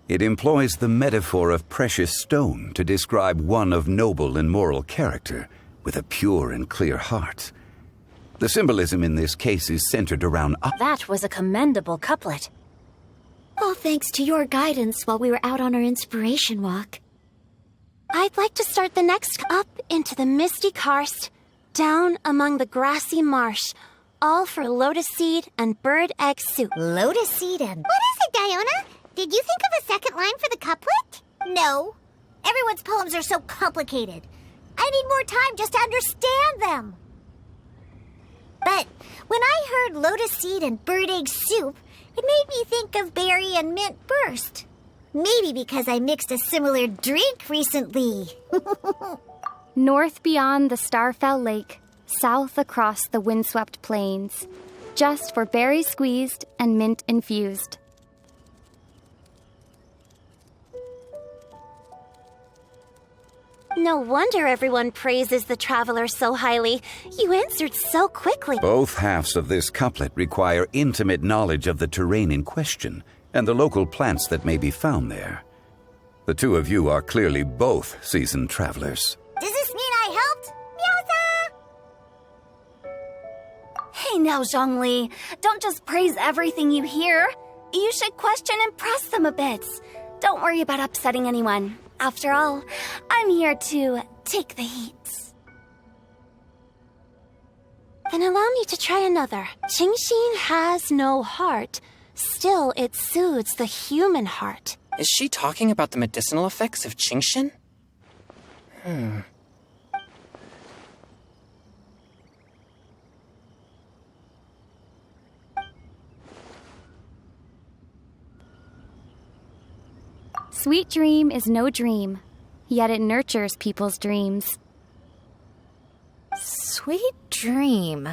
It employs the metaphor of precious stone to describe one of noble and moral character, with a pure and clear heart. The symbolism in this case is centered around... That was a commendable couplet. All thanks to your guidance while we were out on our inspiration walk. I'd like to start the next up into the misty karst, down among the grassy marsh, all for lotus seed and bird egg soup. Lotus seed and... What is it, Diona? Did you think of a second line for the couplet? No. Everyone's poems are so complicated. I need more time just to understand them. But when I heard lotus seed and bird egg soup, it made me think of berry and mint burst. Maybe because I mixed a similar drink recently. North beyond the Starfell Lake, south across the windswept plains, just for berry squeezed and mint infused. No wonder everyone praises the traveler so highly. You answered so quickly. Both halves of this couplet require intimate knowledge of the terrain in question and the local plants that may be found there. The two of you are clearly both seasoned travelers. Does this mean I helped? Meowza! Hey now, Zhongli. Don't just praise everything you hear. You should question and press them a bit. Don't worry about upsetting anyone. After all, I'm here to take the heat. Then allow me to try another. GENSHIN has no heart. Still, it soothes the human heart. Is she talking about the medicinal effects of GENSHIN? Sweet dream is no dream, yet it nurtures people's dreams. Sweet dream.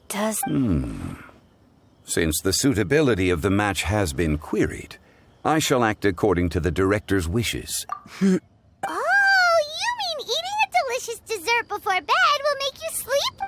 Does... Since the suitability of the match has been queried, I shall act according to the director's wishes. Oh, you mean eating a delicious dessert before bed will make you sleep?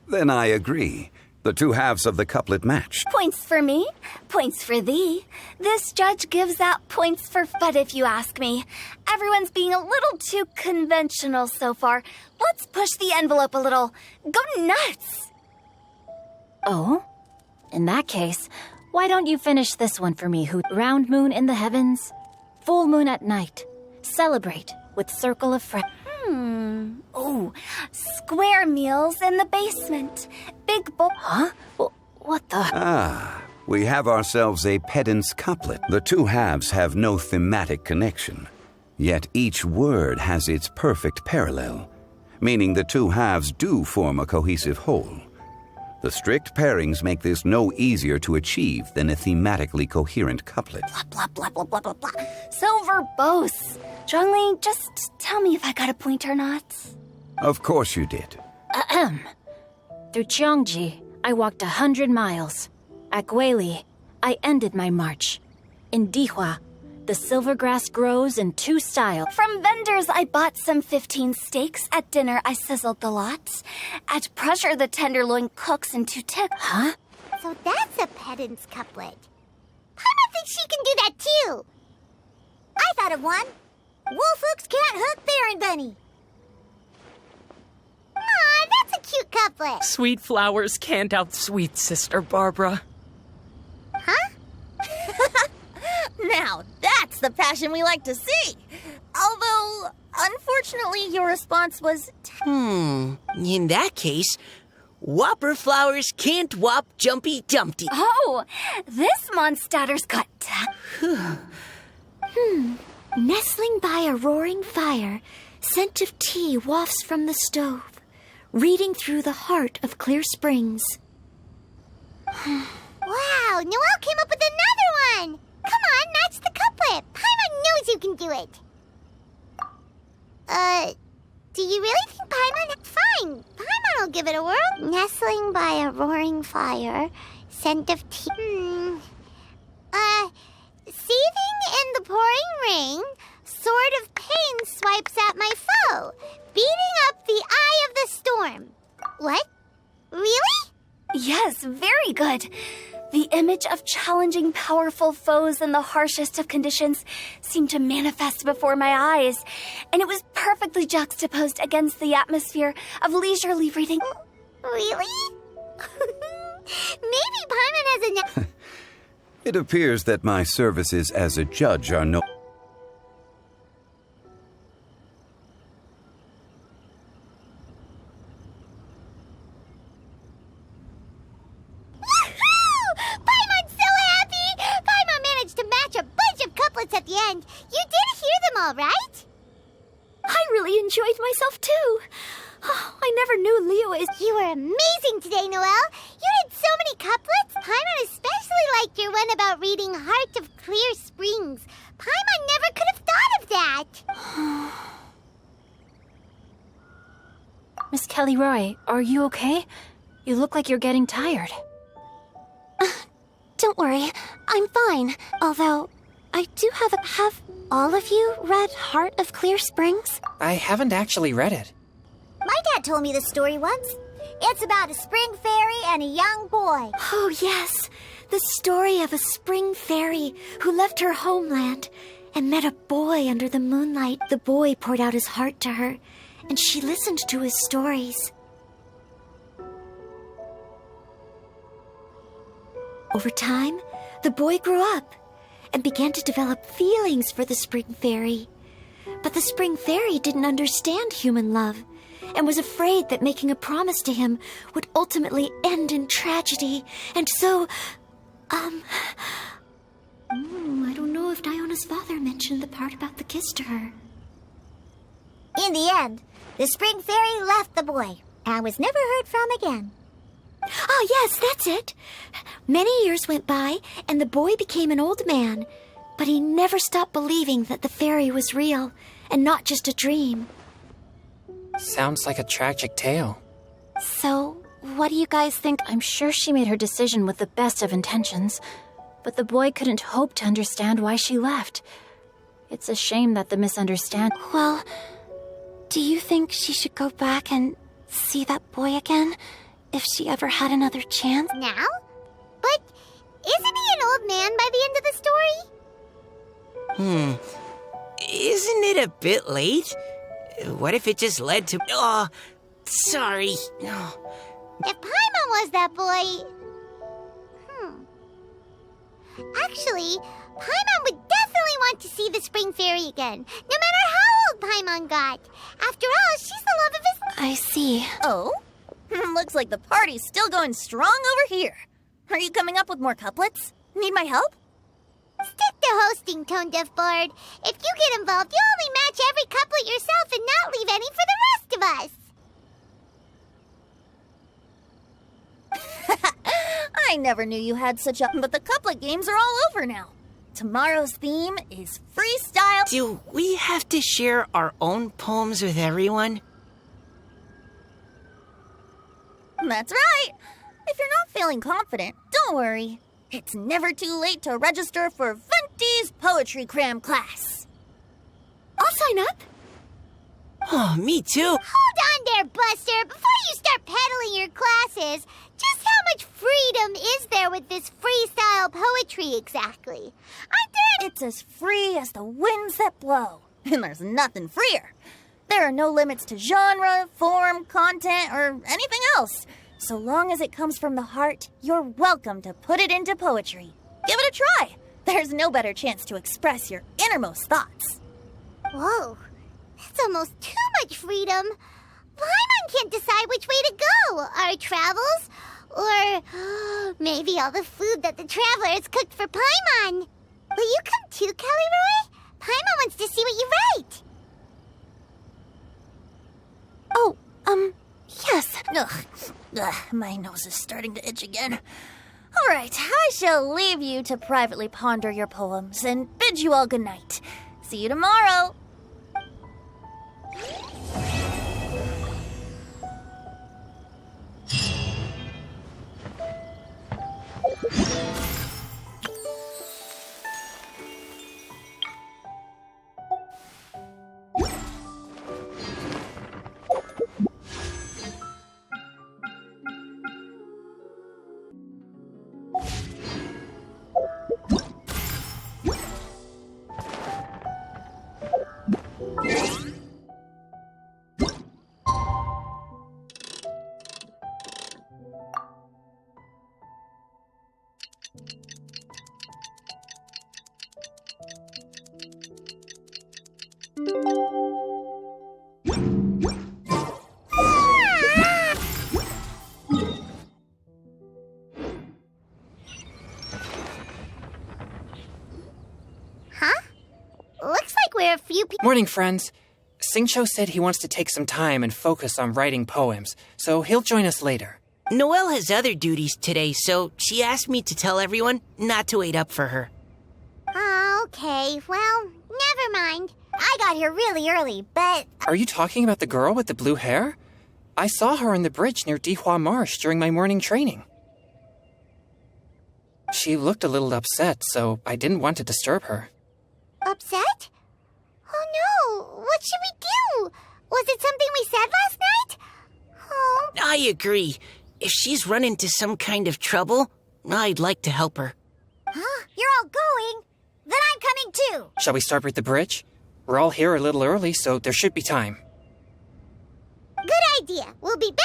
Then I agree. The two halves of the couplet match. Points for me, points for thee. This judge gives out points for... But if you ask me, everyone's being a little too conventional so far. Let's push the envelope a little. Go nuts! Oh? In that case, why don't you finish this one for me, Hoot? Round moon in the heavens, full moon at night. Celebrate with circle of friends. Oh, square meals in the basement. Big bowl... Huh? What the... We have ourselves a pedant's couplet. The two halves have no thematic connection, yet each word has its perfect parallel, meaning the two halves do form a cohesive whole. The strict pairings make this no easier to achieve than a thematically coherent couplet. Blah, blah, blah, blah, blah, blah, blah. So verbose. Zhongli, just tell me if I got a point or not. Of course you did. Ahem. Through Cheongji, I walked 100 miles. At Guili, I ended my march. In Dihua, the silver grass grows in two styles. From vendors, I bought some 15 steaks. At dinner, I sizzled the lot. At pressure, the tenderloin cooks in 2 ticks. Huh? So that's a pedant's couplet. Paimon thinks she can do that too. I thought of one. Wolf hooks can't hook Baron Bunny. Aw, that's a cute couplet. Sweet flowers can't outsweet Sister Barbara. Huh? Now, that's the passion we like to see. Although, unfortunately, your response was... In that case, Whopper flowers can't whop Jumpy Dumpty. Oh, this monster's got Nestling by a roaring fire, scent of tea wafts from the stove, reading through the heart of Clear Springs. Wow, Noelle came up with another one. Come on, match the couplet. Paimon knows you can do it. Do you really think Paimon... Fine, Paimon will give it a whirl. Nestling by a roaring fire, scent of tea... Seething in the pouring rain, sword of pain swipes at my foe, beating up the eye of the storm. What? Really? Yes, very good. The image of challenging powerful foes in the harshest of conditions seemed to manifest before my eyes, and it was perfectly juxtaposed against the atmosphere of leisurely reading. Really? Maybe Paimon has a... It appears that my services as a judge are no... Paimon's so happy! Paimon managed to match a bunch of couplets at the end. You did hear them all, right? I really enjoyed myself too. Oh, I never knew Liyue. You were amazing today, Noelle. You did so many couplets. Paimon especially liked your one about reading Heart of Clear Springs. Paimon never could have thought of that. Miss Kelly Roy, are you okay? You look like you're getting tired. Don't worry, I'm fine. Although, I do have all of you read Heart of Clear Springs? I haven't actually read it. My dad told me the story once. It's about a spring fairy and a young boy. Oh, yes. The story of a spring fairy who left her homeland and met a boy under the moonlight. The boy poured out his heart to her, and she listened to his stories. Over time, the boy grew up and began to develop feelings for the spring fairy. But the spring fairy didn't understand human love and was afraid that making a promise to him would ultimately end in tragedy. And so, I don't know if Diona's father mentioned the part about the kiss to her. In the end, the spring fairy left the boy and was never heard from again. Ah, yes, that's it. Many years went by, and the boy became an old man, but he never stopped believing that the fairy was real and not just a dream. Sounds like a tragic tale. So, what do you guys think? I'm sure she made her decision with the best of intentions, but the boy couldn't hope to understand why she left. It's a shame that the misunderstanding... Well, do you think she should go back and see that boy again, if she ever had another chance? Now? But isn't he an old man by the end of the story? Isn't it a bit late? What if it just led to... Oh, sorry. Oh. If Paimon was that boy... Actually, Paimon would definitely want to see the spring fairy again, no matter how old Paimon got. After all, she's the love of his... I see. Oh? Looks like the party's still going strong over here. Are you coming up with more couplets? Need my help? Stick to hosting, Tone Deaf Bard. If you get involved, you'll only match every couplet yourself and not leave any for the rest of us. I never knew you had such a... But the couplet games are all over now. Tomorrow's theme is freestyle... Do we have to share our own poems with everyone? That's right. If you're not feeling confident, don't worry. It's never too late to register for Venti's Poetry Cram class. I'll sign up. Oh, me too. Hold on there, Buster. Before you start peddling your classes, just how much freedom is there with this freestyle poetry exactly? Aren't there any... It's as free as the winds that blow. And there's nothing freer. There are no limits to genre, form, content, or anything else. So long as it comes from the heart, you're welcome to put it into poetry. Give it a try. There's no better chance to express your innermost thoughts. Whoa, that's almost too much freedom. Paimon can't decide which way to go. Our travels, or maybe all the food that the travelers cooked for Paimon. Will you come too, Kelly Roy? Paimon wants to see what you write. Oh, yes. Ugh, my nose is starting to itch again. All right, I shall leave you to privately ponder your poems and bid you all good night. See you tomorrow. Morning, friends. Singcho said he wants to take some time and focus on writing poems, so he'll join us later. Noelle has other duties today, so she asked me to tell everyone not to wait up for her. Oh, okay. Well, never mind. I got here really early, but... Are you talking about the girl with the blue hair? I saw her on the bridge near Dihua Marsh during my morning training. She looked a little upset, so I didn't want to disturb her. Upset? Oh no! What should we do? Was it something we said last night? Oh. I agree. If she's run into some kind of trouble, I'd like to help her. Huh? You're all going? Then I'm coming too. Shall we start with the bridge? We're all here a little early, so there should be time. Good idea. We'll be back.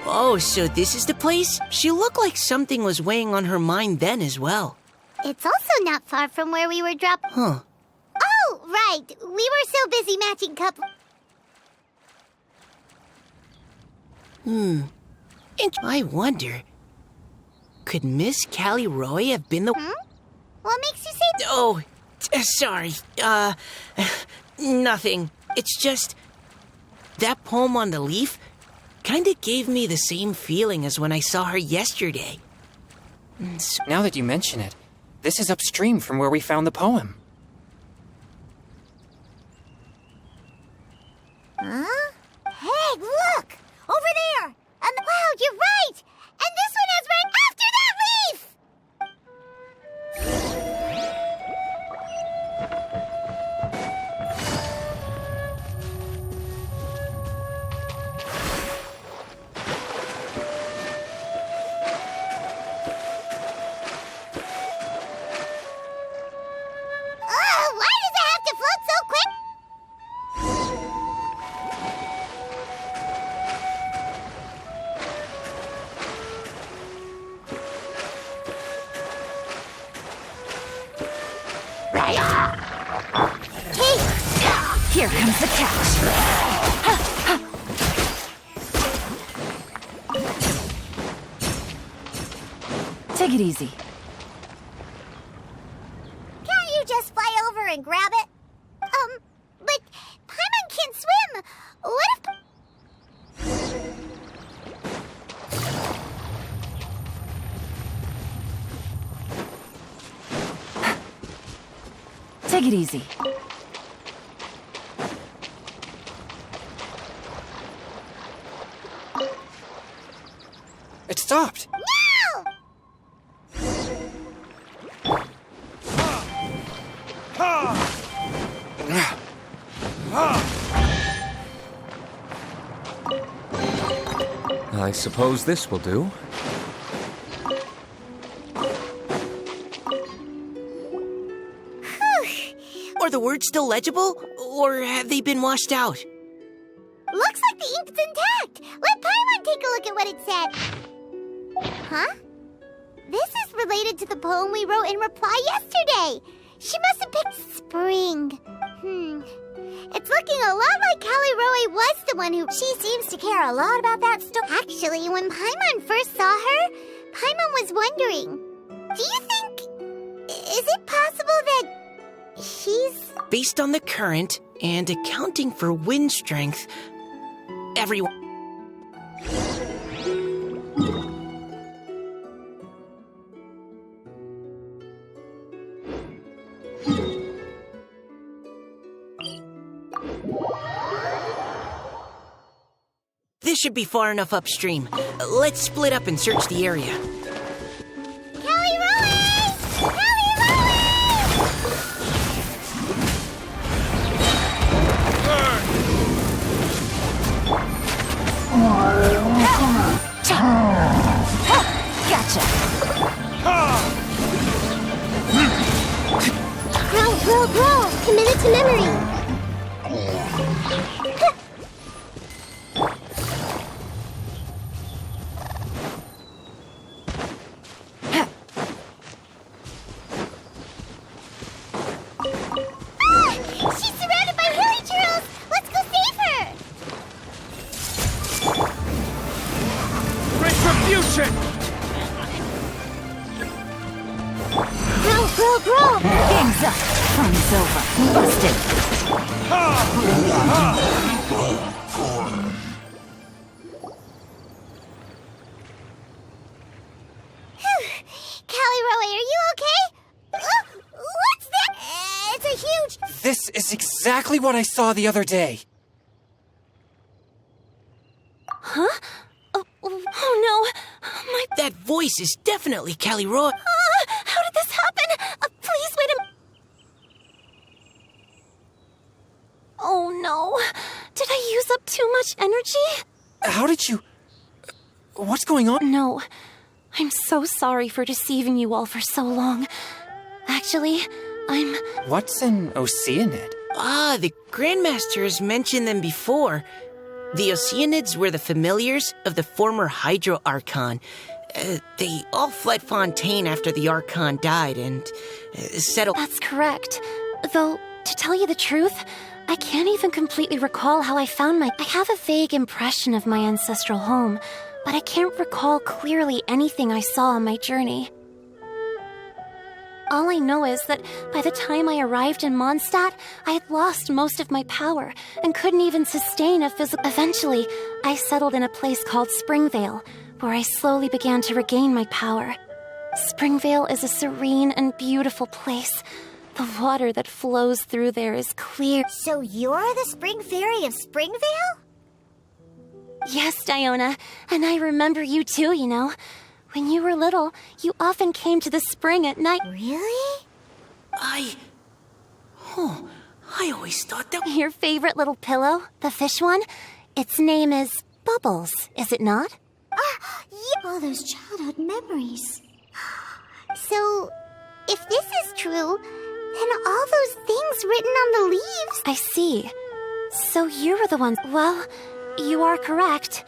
Oh, so this is the place? She looked like something was weighing on her mind then as well. It's also not far from where we were dropped. Huh. Oh, right. We were so busy matching I wonder, could Miss Callie Roy have been the... What makes you say... Oh, sorry. Nothing. It's just... That poem on the leaf kinda gave me the same feeling as when I saw her yesterday. Now that you mention it, this is upstream from where we found the poem. Huh? Hey, look! Over there! And wow, you're right! And this one is right after that leaf! Here comes the catch. Take it easy. Can't you just fly over and grab it? But Paimon can't swim. What if... Take it easy. It stopped. No! I suppose this will do. Are the words still legible, or have they been washed out? Looks like the ink's intact. Let Paimon take a look at what it said. Huh? This is related to the poem we wrote in reply yesterday. She must have picked spring. It's looking a lot like Callie Roe was the one who... She seems to care a lot about that story. Actually, when Paimon first saw her, Paimon was wondering, do you think... Is it possible that she's... Based on the current and accounting for wind strength, everyone... This should be far enough upstream. Let's split up and search the area. Callie Roe! Callie Gotcha. Grow! Committed to memory. She's surrounded by hairy turtles! Let's go save her! Retribution! Grow! Game's up. Fun's over. Busted. Callie Roe, are you okay? What's that? It's a huge... This is exactly what I saw the other day. Huh? Oh no! That voice is definitely Callie Roe. How did this happen? Please wait a minute. Oh no! Did I use up too much energy? How did you... What's going on? No. I'm so sorry for deceiving you all for so long. Actually, I'm... What's an Oceanid? The Grandmaster has mentioned them before. The Oceanids were the familiars of the former Hydro Archon. They all fled Fontaine after the Archon died and settled... That's correct. Though, to tell you the truth, I can't even completely recall how I found I have a vague impression of my ancestral home, but I can't recall clearly anything I saw on my journey. All I know is that by the time I arrived in Mondstadt, I had lost most of my power and couldn't even sustain a physical... Eventually, I settled in a place called Springvale, where I slowly began to regain my power. Springvale is a serene and beautiful place. The water that flows through there is clear. So you're the Spring Fairy of Springvale? Yes, Diona, and I remember you too, you know. When you were little, you often came to the spring at night. Really? I always thought that... Your favorite little pillow, the fish one? Its name is Bubbles, is it not? Yeah. All those childhood memories. So, if this is true, then all those things written on the leaves... I see. So you were the one... Well, you are correct.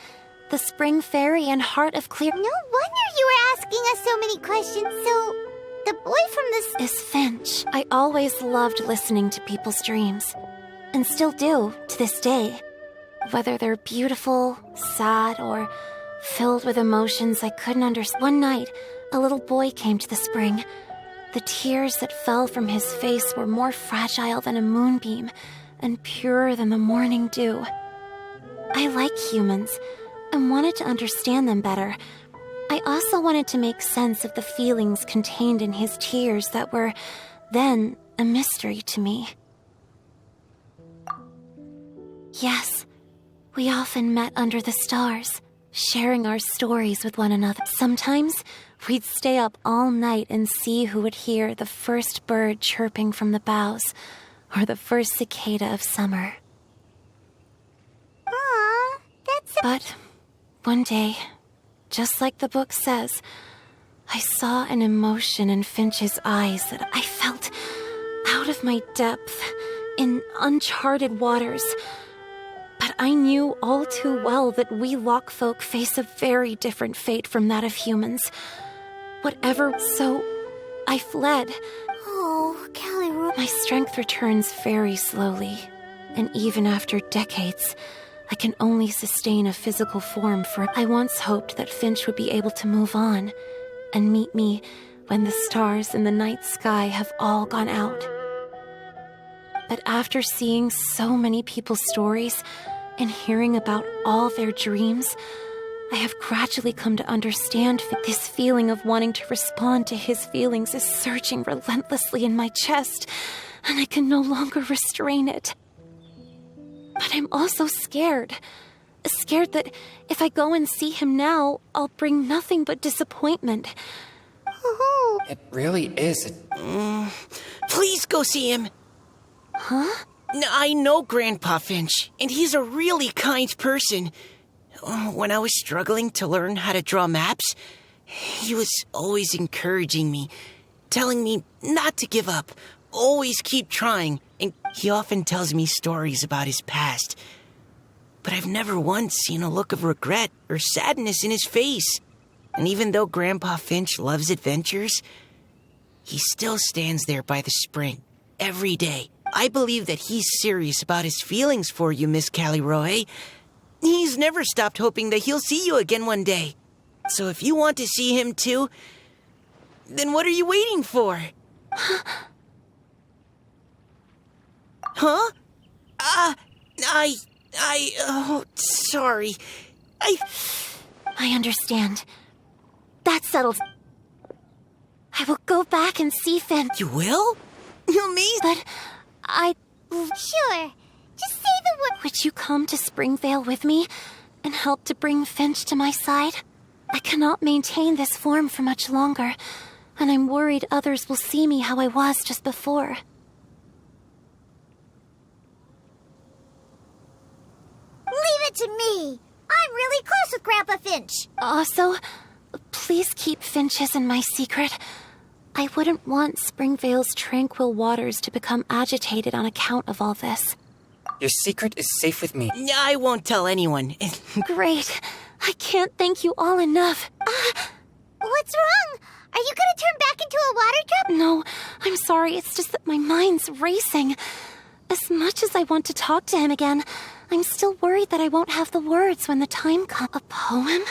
The Spring Fairy and Heart of Clear... No wonder you were asking us so many questions. So, the boy from the... is Finch. I always loved listening to people's dreams. and still do to this day. Whether they're beautiful, sad, or filled with emotions I couldn't understand. One night, a little boy came to the spring. The tears that fell from his face were more fragile than a moonbeam and purer than the morning dew. I like humans and wanted to understand them better. I also wanted to make sense of the feelings contained in his tears that were then a mystery to me. Yes, we often met under the stars, sharing our stories with one another. Sometimes we'd stay up all night and see who would hear the first bird chirping from the boughs or the first cicada of summer. Aw, that's... But one day, just like the book says, I saw an emotion in Finch's eyes that I felt out of my depth in uncharted waters. But I knew all too well that we Lockfolk face a very different fate from that of humans. So I fled. Oh, Callie... My strength returns very slowly, and even after decades, I can only sustain a physical form for... I once hoped that Finch would be able to move on and meet me when the stars in the night sky have all gone out. But after seeing so many people's stories and hearing about all their dreams, I have gradually come to understand that this feeling of wanting to respond to his feelings is surging relentlessly in my chest, and I can no longer restrain it. But I'm also scared. Scared that if I go and see him now, I'll bring nothing but disappointment. It really is. Please go see him. Huh? I know Grandpa Finch, and he's a really kind person. When I was struggling to learn how to draw maps, he was always encouraging me, telling me not to give up, always keep trying, and he often tells me stories about his past. But I've never once seen a look of regret or sadness in his face. And even though Grandpa Finch loves adventures, he still stands there by the spring, every day. I believe that he's serious about his feelings for you, Miss Callie Roe. He's never stopped hoping that he'll see you again one day. So if you want to see him too, then what are you waiting for? Huh? Sorry. I understand. That settles. I will go back and see Finch. You will? Amazing. But Sure. Just say the word. Would you come to Springvale with me and help to bring Finch to my side? I cannot maintain this form for much longer, and I'm worried others will see me how I was just before. Leave it to me. I'm really close with Grandpa Finch. Also, please keep Finch's in my secret. I wouldn't want Springvale's tranquil waters to become agitated on account of all this. Your secret is safe with me. I won't tell anyone. Great. I can't thank you all enough. What's wrong? Are you gonna turn back into a water drop? No, I'm sorry. It's just that my mind's racing. As much as I want to talk to him again, I'm still worried that I won't have the words when the time comes. A poem?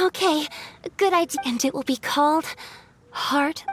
Okay, good idea. And it will be called Heart.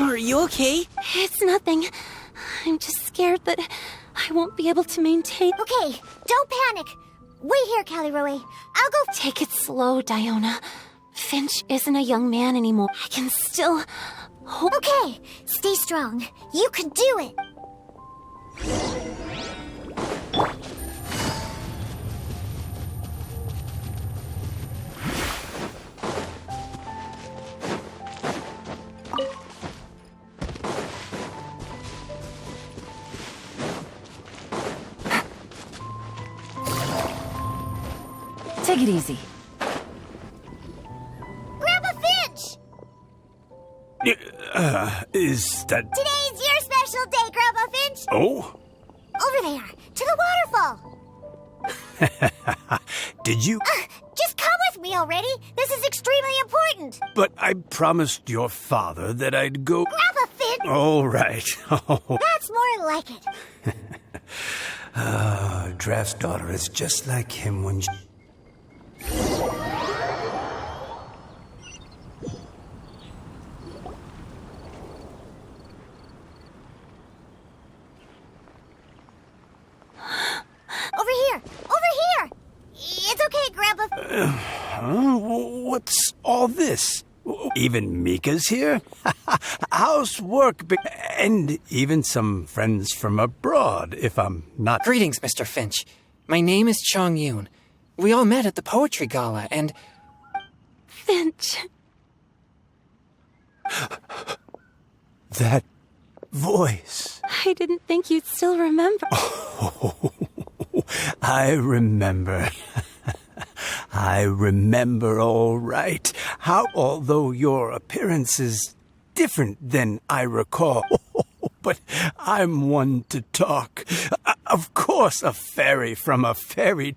Are you okay? It's nothing. I'm just scared that I won't be able to maintain. Okay, don't panic. Wait here, Callie Roe. I'll go. Take it slow, Diona. Finch isn't a young man anymore. I can still hold. Okay, stay strong. You can do it. Take it easy. Grandpa Finch! Is that... Today's your special day, Grandpa Finch! Oh? Over there, to the waterfall! Did you... Just come with me already! This is extremely important! But I promised your father that I'd go... Grandpa Finch! All right. That's more like it. Draft's daughter is just like him when she... Over here! Over here! It's okay, Grandpa. What's all this? Even Mika's here? Housework, and even some friends from abroad, if I'm not... Greetings, Mr. Finch. My name is Chong Yoon. We all met at the poetry gala, and... Finch. That voice. I didn't think you'd still remember. Oh, I remember. I remember all right. How, although your appearance is different than I recall, but I'm one to talk. Of course, a fairy from a fairy...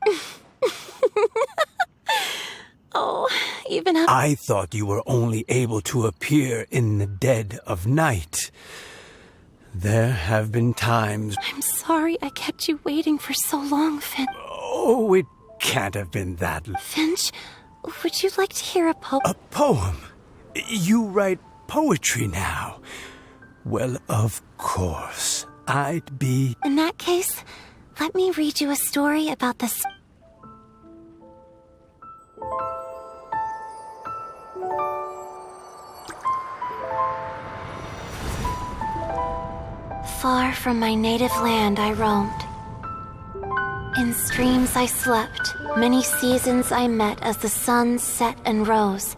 Oh, even I thought you were only able to appear in the dead of night. There have been times... I'm sorry I kept you waiting for so long, Finch. Oh, it can't have been that... Finch, would you like to hear a poem? A poem? You write poetry now? Well, of course. I'd be... In that case, let me read you a story about this... Far from my native land I roamed. In streams I slept, many seasons I met as the sun set and rose.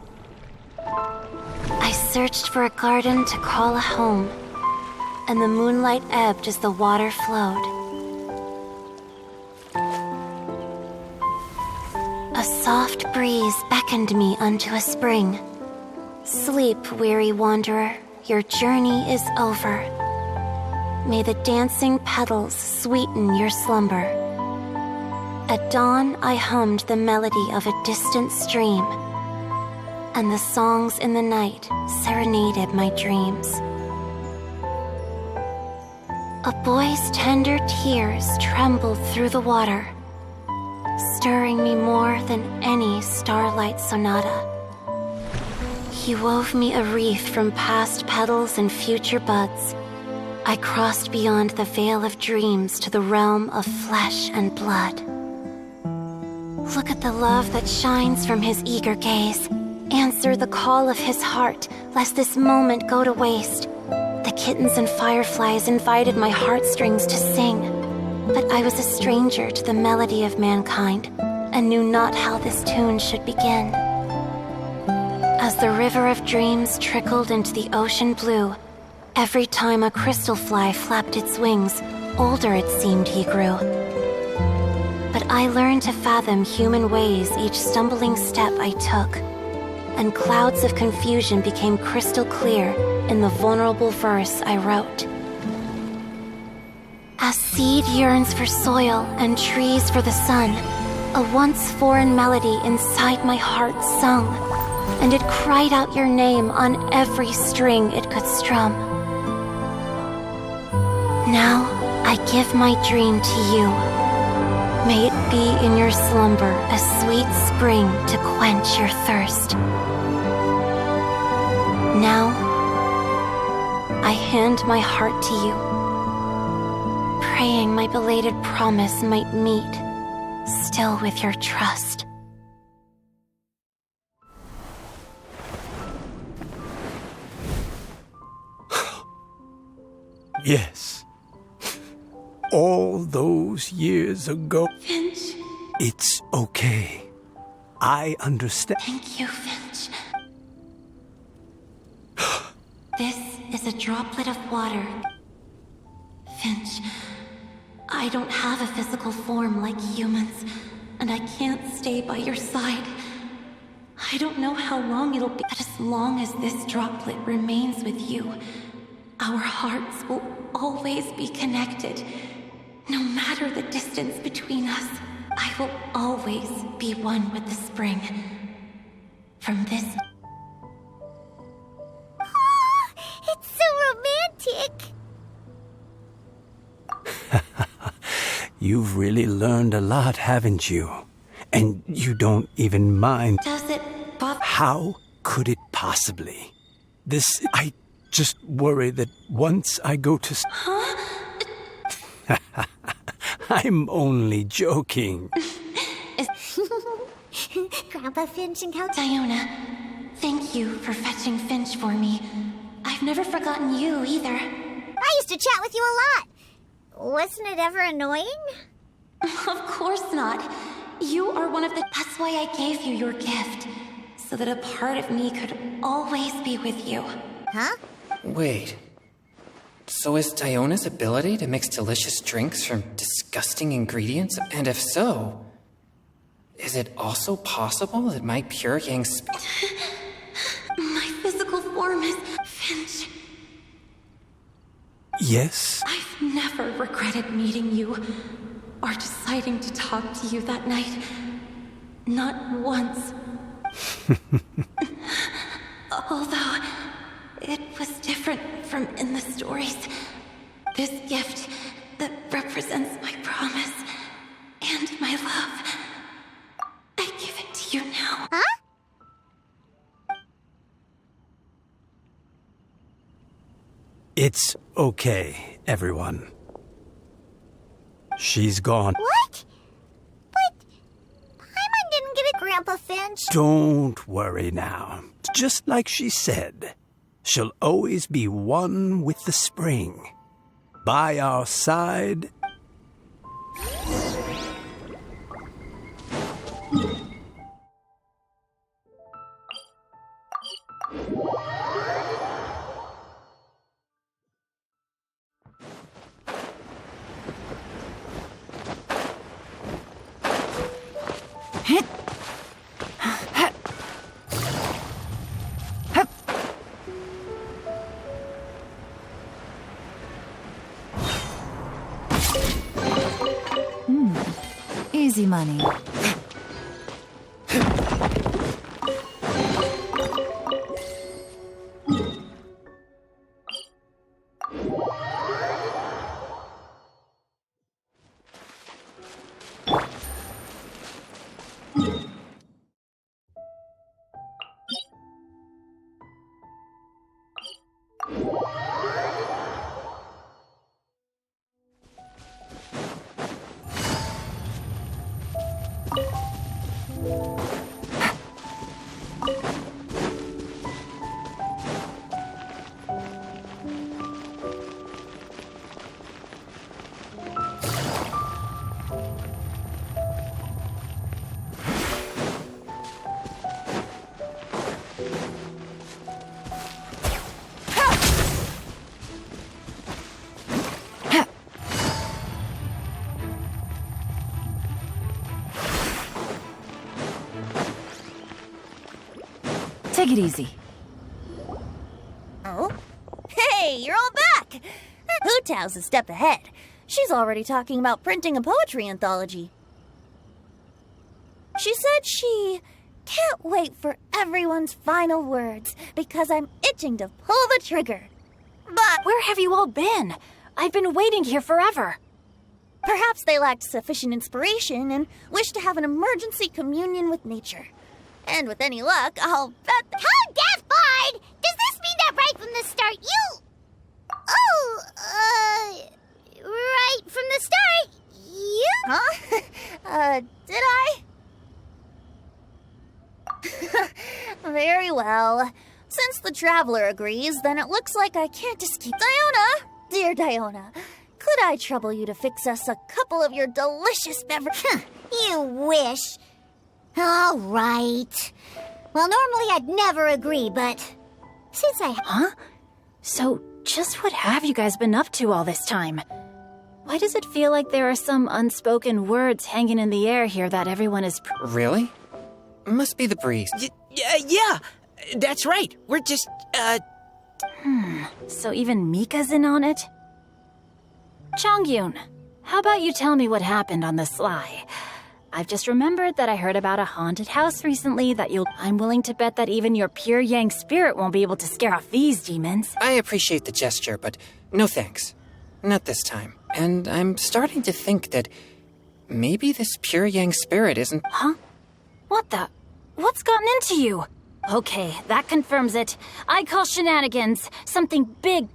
I searched for a garden to call a home, and the moonlight ebbed as the water flowed. A soft breeze beckoned me unto a spring. Sleep, weary wanderer, your journey is over. May the dancing petals sweeten your slumber. At dawn, I hummed the melody of a distant stream, and the songs in the night serenaded my dreams. A boy's tender tears trembled through the water, stirring me more than any starlight sonata. He wove me a wreath from past petals and future buds. I crossed beyond the veil of dreams to the realm of flesh and blood. Look at the love that shines from his eager gaze. Answer the call of his heart, lest this moment go to waste. The kittens and fireflies invited my heartstrings to sing, but I was a stranger to the melody of mankind, and knew not how this tune should begin. As the river of dreams trickled into the ocean blue, every time a crystal fly flapped its wings, older it seemed he grew. But I learned to fathom human ways each stumbling step I took, and clouds of confusion became crystal clear in the vulnerable verse I wrote. As seed yearns for soil and trees for the sun, a once foreign melody inside my heart sung, and it cried out your name on every string it could strum. Now I give my dream to you. May it be in your slumber a sweet spring to quench your thirst. Now I hand my heart to you, praying my belated promise might meet, still with your trust. Yes. All those years ago. Finch. It's okay. I understand. Thank you, Finch. This is a droplet of water. Finch, I don't have a physical form like humans, and I can't stay by your side. I don't know how long it'll be, but as long as this droplet remains with you, our hearts will always be connected. No matter the distance between us, I will always be one with the spring. From this... Oh, it's so romantic. You've really learned a lot, haven't you? And you don't even mind. Does it bother? How could it possibly? I just worry that once I go to... Huh? I'm only joking. Grandpa Finch and Count... Diona, thank you for fetching Finch for me. I've never forgotten you either. I used to chat with you a lot. Wasn't it ever annoying? Of course not. You are one of the... That's why I gave you your gift. So that a part of me could always be with you. Huh? Wait. So is Diona's ability to mix delicious drinks from disgusting ingredients? And if so, is it also possible that my pure yang... My physical form is Finch. Yes? I've never regretted meeting you or deciding to talk to you that night. Not once. Although it was different from in the stories. This gift that represents my promise and my love, I give it to you now. Huh? It's okay, everyone. She's gone. What? But Paimon didn't get it, Grandpa Finch. Don't worry now. Just like she said, she'll always be one with the spring. By our side. Easy money. Take it easy. Oh? Hey, you're all back! Hu Tao's a step ahead. She's already talking about printing a poetry anthology. She said she can't wait for everyone's final words because I'm itching to pull the trigger. But where have you all been? I've been waiting here forever. Perhaps they lacked sufficient inspiration and wished to have an emergency communion with nature. And with any luck, I'll bet How death-barred! Does this mean that right from the start you... Oh, right from the start, you... Huh? Did I? Very well. Since the Traveler agrees, then it looks like I can't escape. Diona! Dear Diona, could I trouble you to fix us a couple of your delicious beverages? You wish. All right. Well, normally I'd never agree, but since I... Huh? So, just what have you guys been up to all this time? Why does it feel like there are some unspoken words hanging in the air here that everyone is... Really? Must be the breeze. Yeah, that's right. We're just, So even Mika's in on it? Chongyun, how about you tell me what happened on the sly? I've just remembered that I heard about a haunted house recently that you'll... I'm willing to bet that even your pure yang spirit won't be able to scare off these demons. I appreciate the gesture, but no thanks. Not this time. And I'm starting to think that maybe this pure yang spirit isn't... Huh? What the... What's gotten into you? Okay, that confirms it. I call shenanigans. Something big...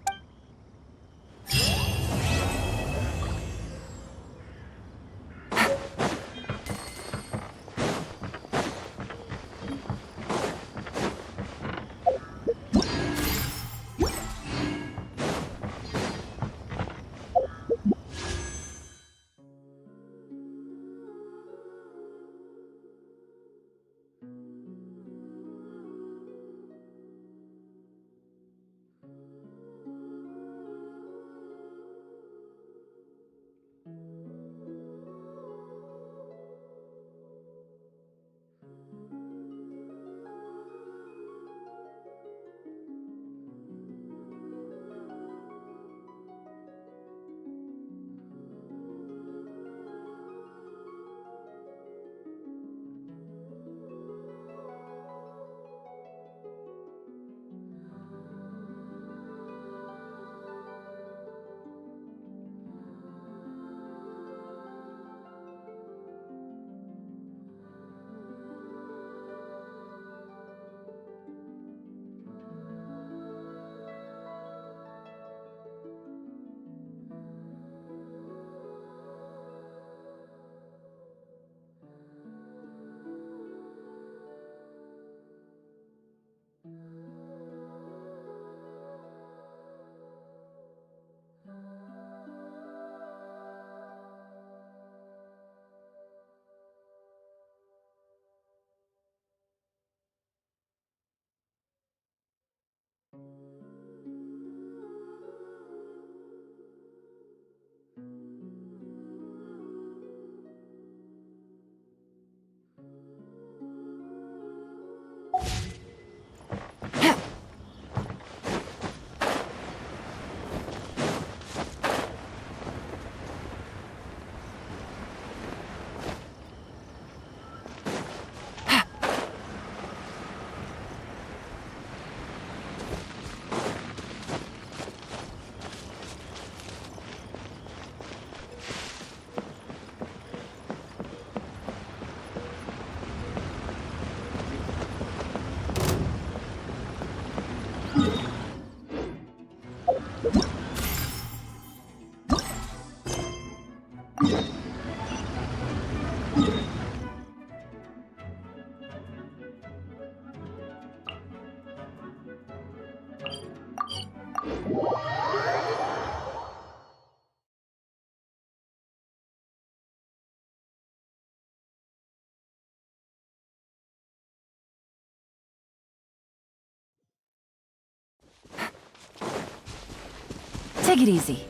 Take it easy.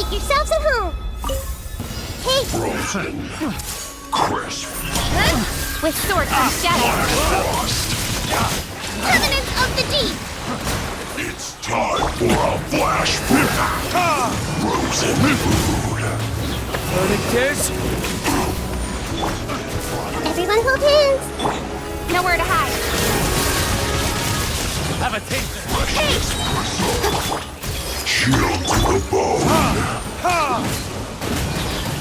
Make yourselves at home. Hey. Frozen. Crisp. With sword from shadow. Covenants of the deep. It's time for a flashback. Frozen food. Verdict is... Everyone hold hands. Nowhere to hide. Have a taste. Hey. Chill to the bone.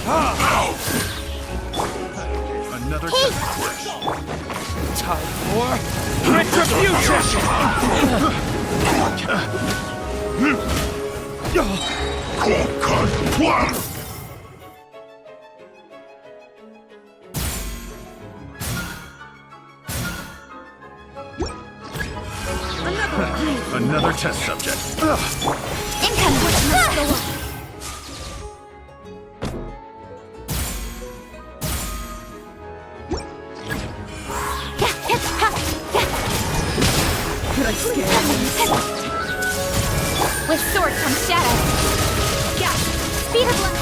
Out. Another Hey. time for retribution! Cut plan. Another test subject. Incoming. Must go on. With sword from shadow. Yeah. Speed of light.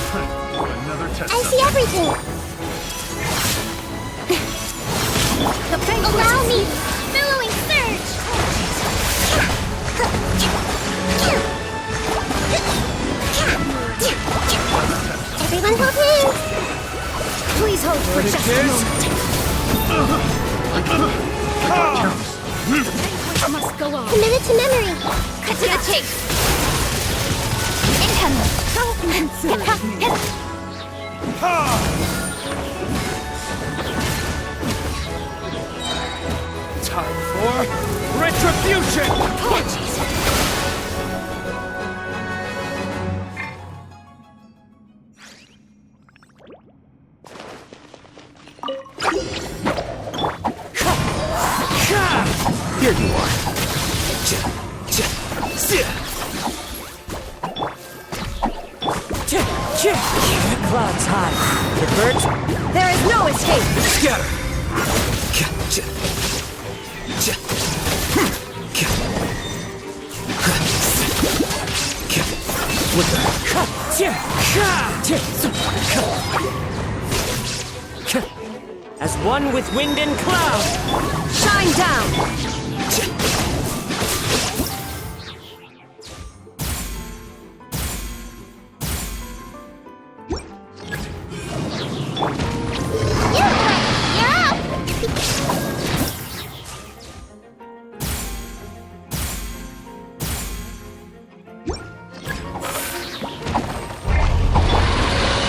Another test I see everything. Allow me. Billowing surge. Everyone hold hands. Please hold for just a moment. Must go on. Committed to memory. Cut to the chase. Incoming. Time for retribution! Here you are. Clouds high. The birds... There is no escape! Scatter! What As one with wind and cloud! Shine down!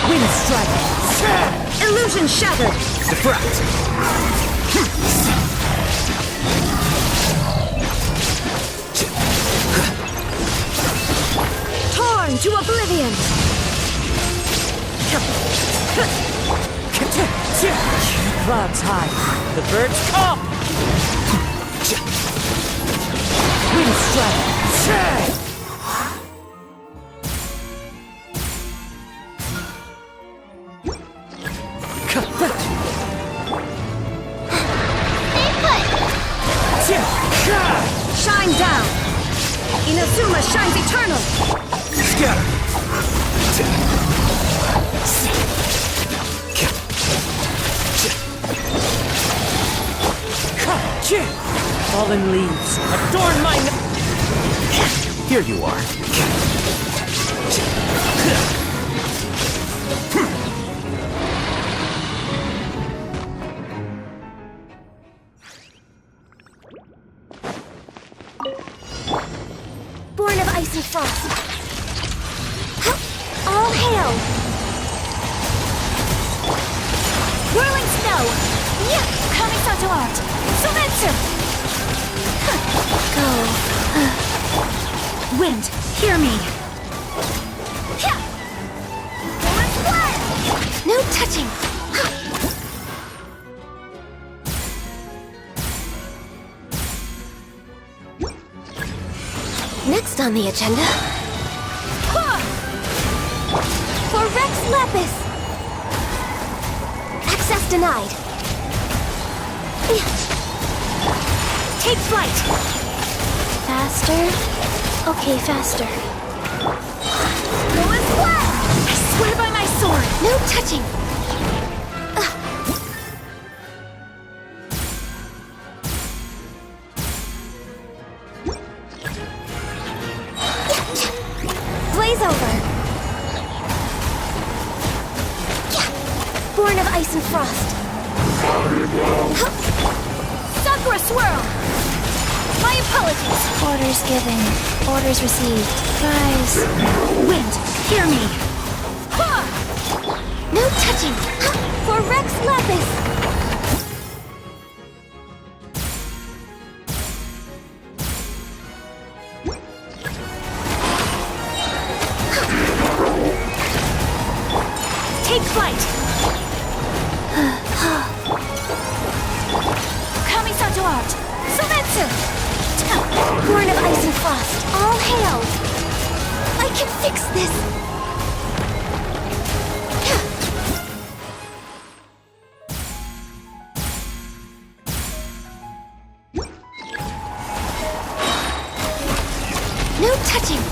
Wind strike! Illusion shattered! Defract! Torn to oblivion! Clouds high. The birds come! Wind strike! Shine down! Inazuma shines eternal! Scatter! Fallen leaves, adorn my... Here you are. Born of ice and frost. All hail! Whirling snow! Yeah! Kamisato art! Sumetsu! Go. Wind, hear me. No touching! Next on the agenda... For Rex Lapis! Access denied. Take flight! Faster? Okay, faster. Go and fly! Swear by my sword! No touching! Blaze over! Born of ice and frost! Sakura swirl! My apologies! Orders given. Orders received. Rise. Wind, hear me! Ha! No touching! For Rex Lapis! Take flight! Kamisato art! Sumetsu! Born of ice and frost, all hail! I can fix this! No touching!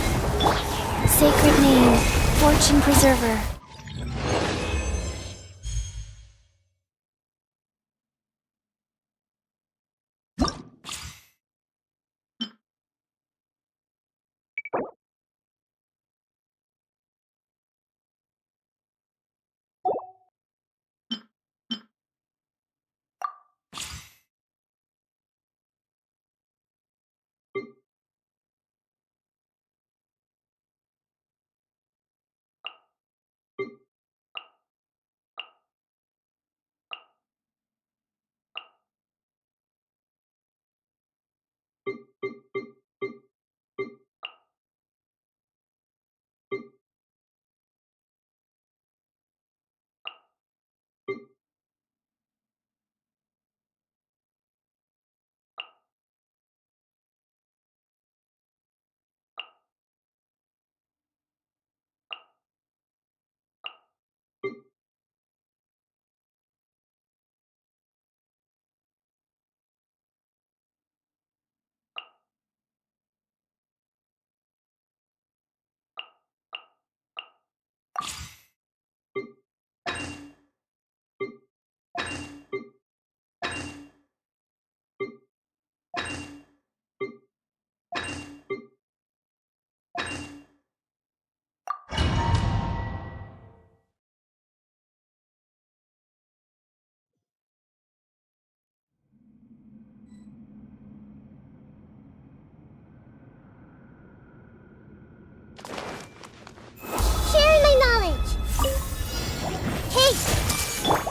Sacred name, fortune preserver.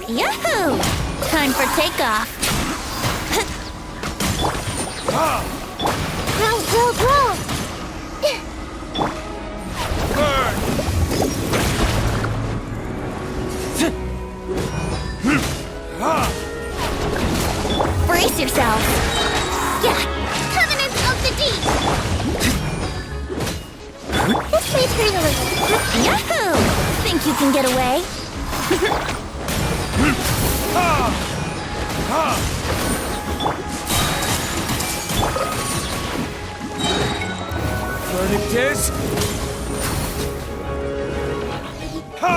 Yahoo! Time for takeoff. Grow, grow, grow! Brace yourself. Yeah! Covenants of the Deep! This way turn a little. Yahoo! Think you can get away? Verdict is... Ha!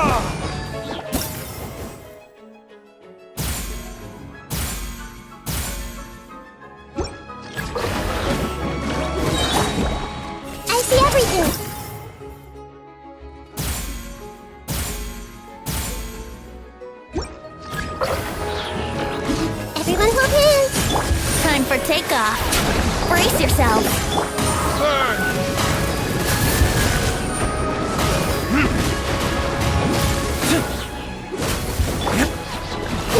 I see everything! Everyone hold hands! Time for takeoff. Brace yourself. Burn!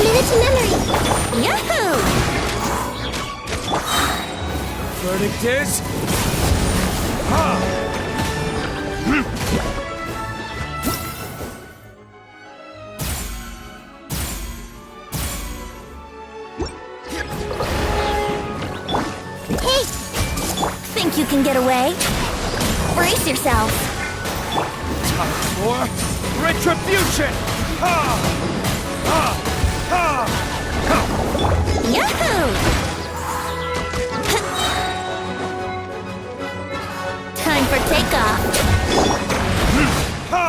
Minute to memory! Yahoo! Verdict is... Ha! Hey! Think you can get away? Brace yourself. Time for retribution! Ha! Ha! Ha! Ha! Yahoo! Time for takeoff. Ha!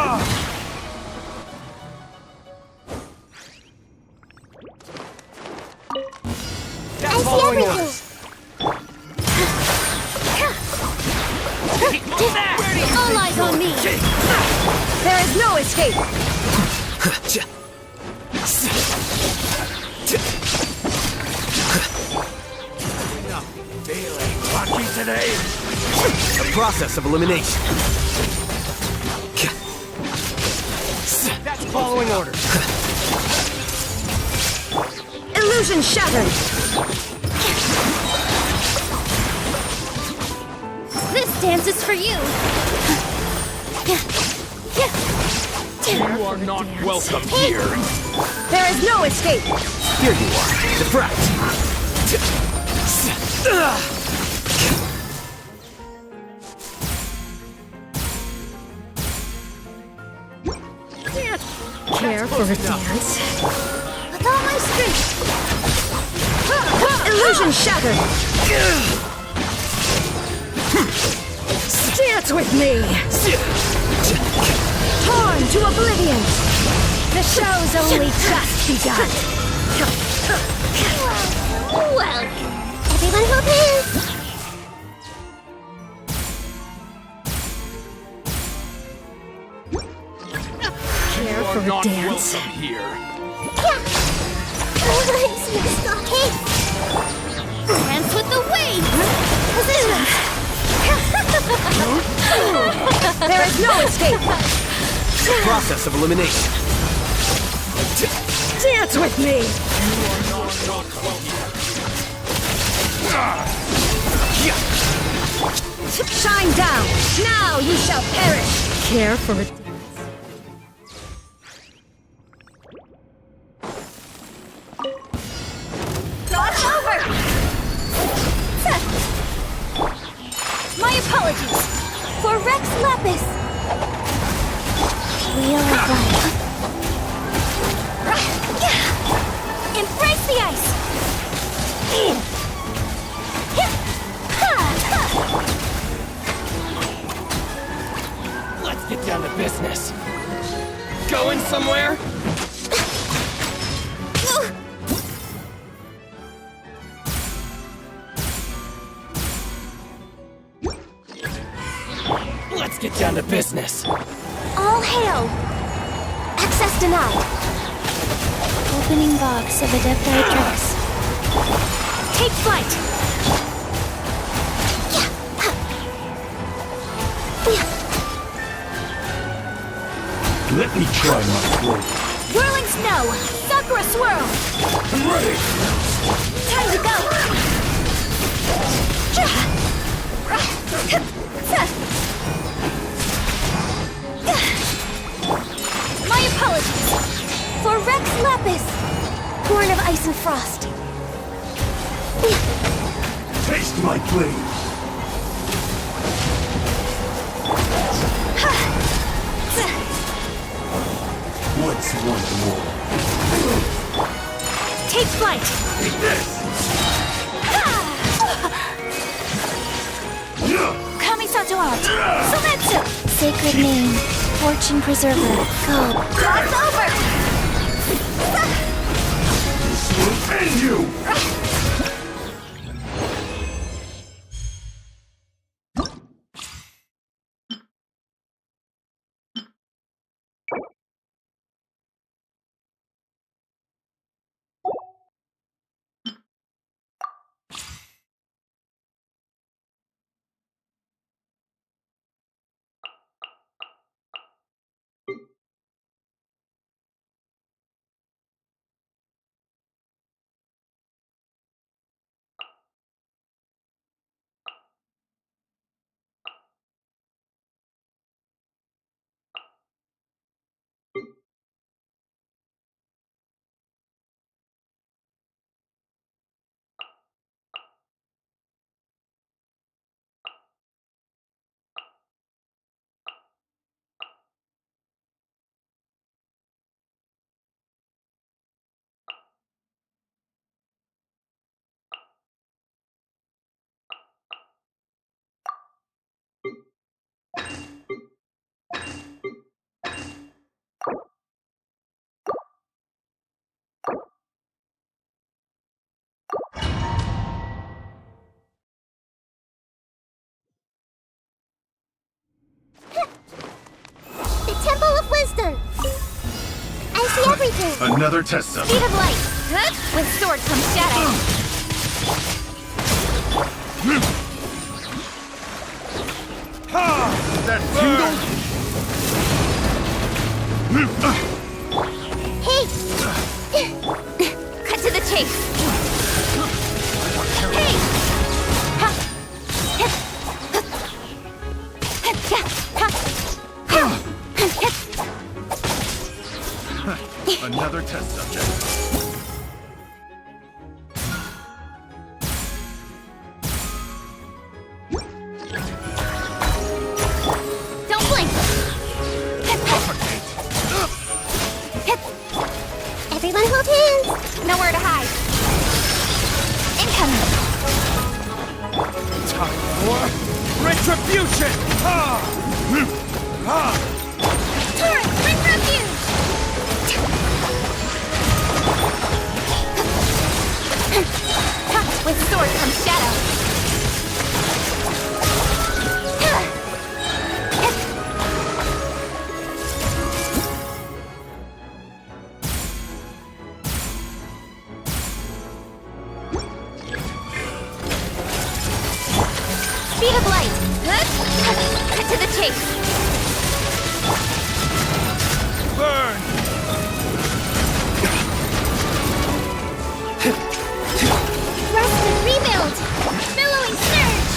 I see everything. All eyes on me! There is no escape! Feeling lucky today? The process of elimination. That's following orders. Illusion shattered! This dance is for you. You are not welcome here. There is no escape! Here you are. Defract. Care for a dance? With all my strength. Illusion shattered! Dance with me! Torn to oblivion! The show's only just begun! Well, everyone will dance. Care for a dance? Here. Okay. Dance with the waves. There is no escape! The process of elimination. Dance with me! Shine down! Now you shall perish! Care for a dance? Dodge over! My apologies! For Rex Lapis! Wheel of life. Embrace the ice! Let's get down to business. Going somewhere? Let's get down to business. All hail! Access denied. Opening box of Adepti. Take flight! Let me try my throat. Whirling snow! Sakura swirl! I'm ready! Time to go! My apologies! For Rex Lapis! Born of ice and frost. Taste my blade! What's one more? Take flight! Take this! Kamisato out! Sometsu! Sacred name. Fortune preserver. Go. God's over! This will end you! everything! Another test subject. Speed of light. With sword comes shadow. That tingle? Hey! Cut to the chase. Hey! Another test subject. Don't blink! Everyone hold hands! Nowhere to hide. Incoming! Time for retribution! Torrent, bring refuge! With sword comes shadow. Speed of light. Cut to the chase. Burn! Thrust and rebuild! Billowing surge!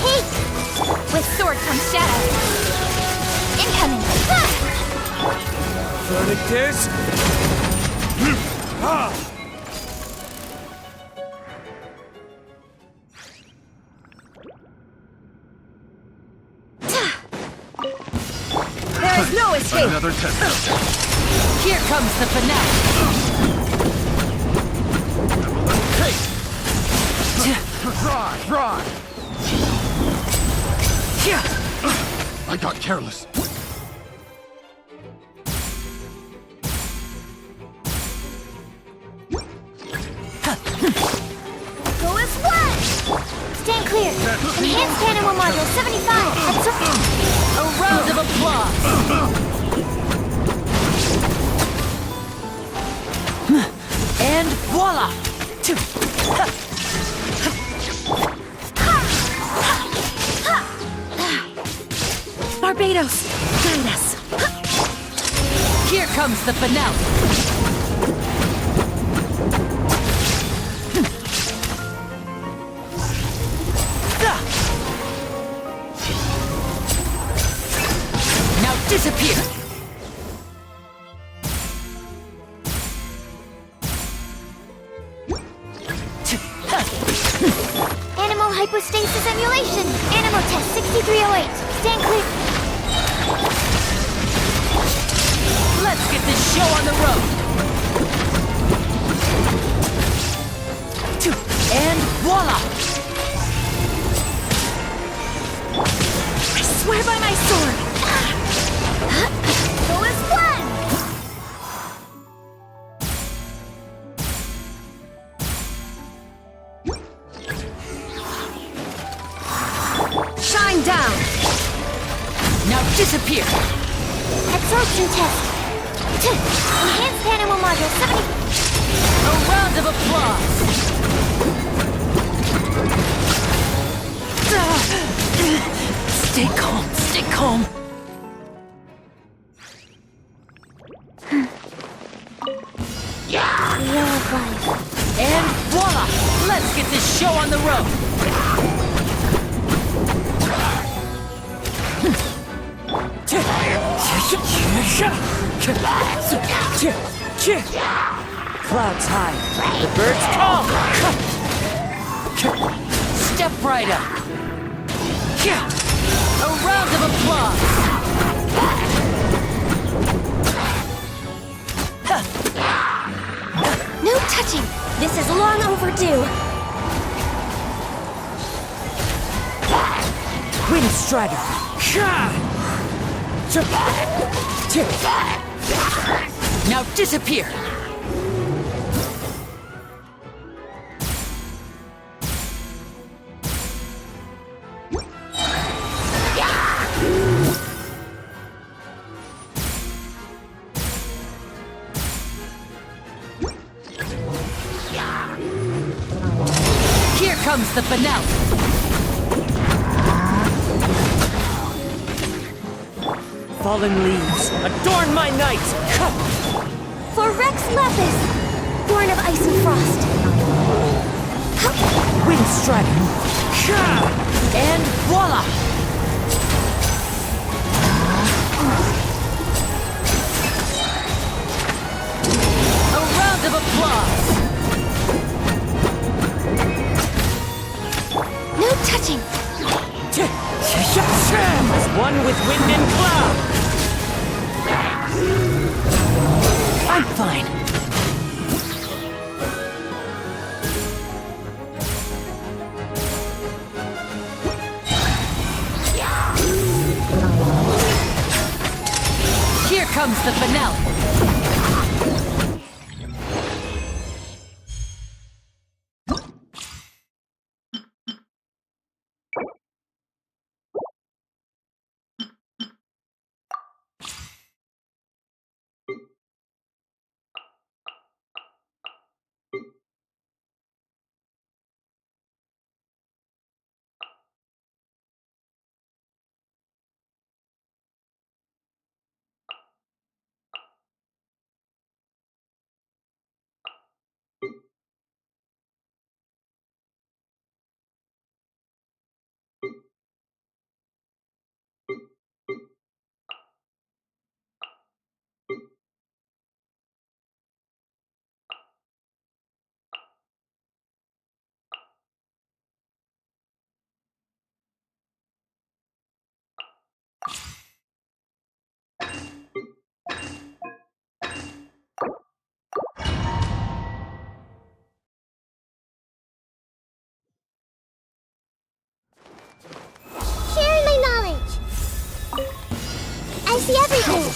Hey! With sword comes shadow. Incoming. Verdict is... There is no escape! Another test subject. Here comes the finale! Try! I got careless. Go as one! Stand clear! Enhanced animal module 75! A round of applause! And voila! Barbados, guide us! Here comes the finale! Now disappear! Animal hypostasis emulation! Animal test 6308! Stand clear! Let's get this show on the road! And voila! I swear by my sword! Go as one! Shine down! Now disappear! Absorption test! Enhanced animal module 70... A round of applause! Stay calm, stay calm! And voila! Let's get this show on the road! Clouds high, the birds come! Step right up! A round of applause! No touching! This is long overdue! Wind Strider! Now disappear! comes the finale. Fallen leaves, adorn my night! For Rex Lepis, born of ice and frost. Wind strike! And voila! A round of applause! No touching! As one with wind and cloud! I'm fine. Here comes the finale. Sharing my knowledge. I see everything.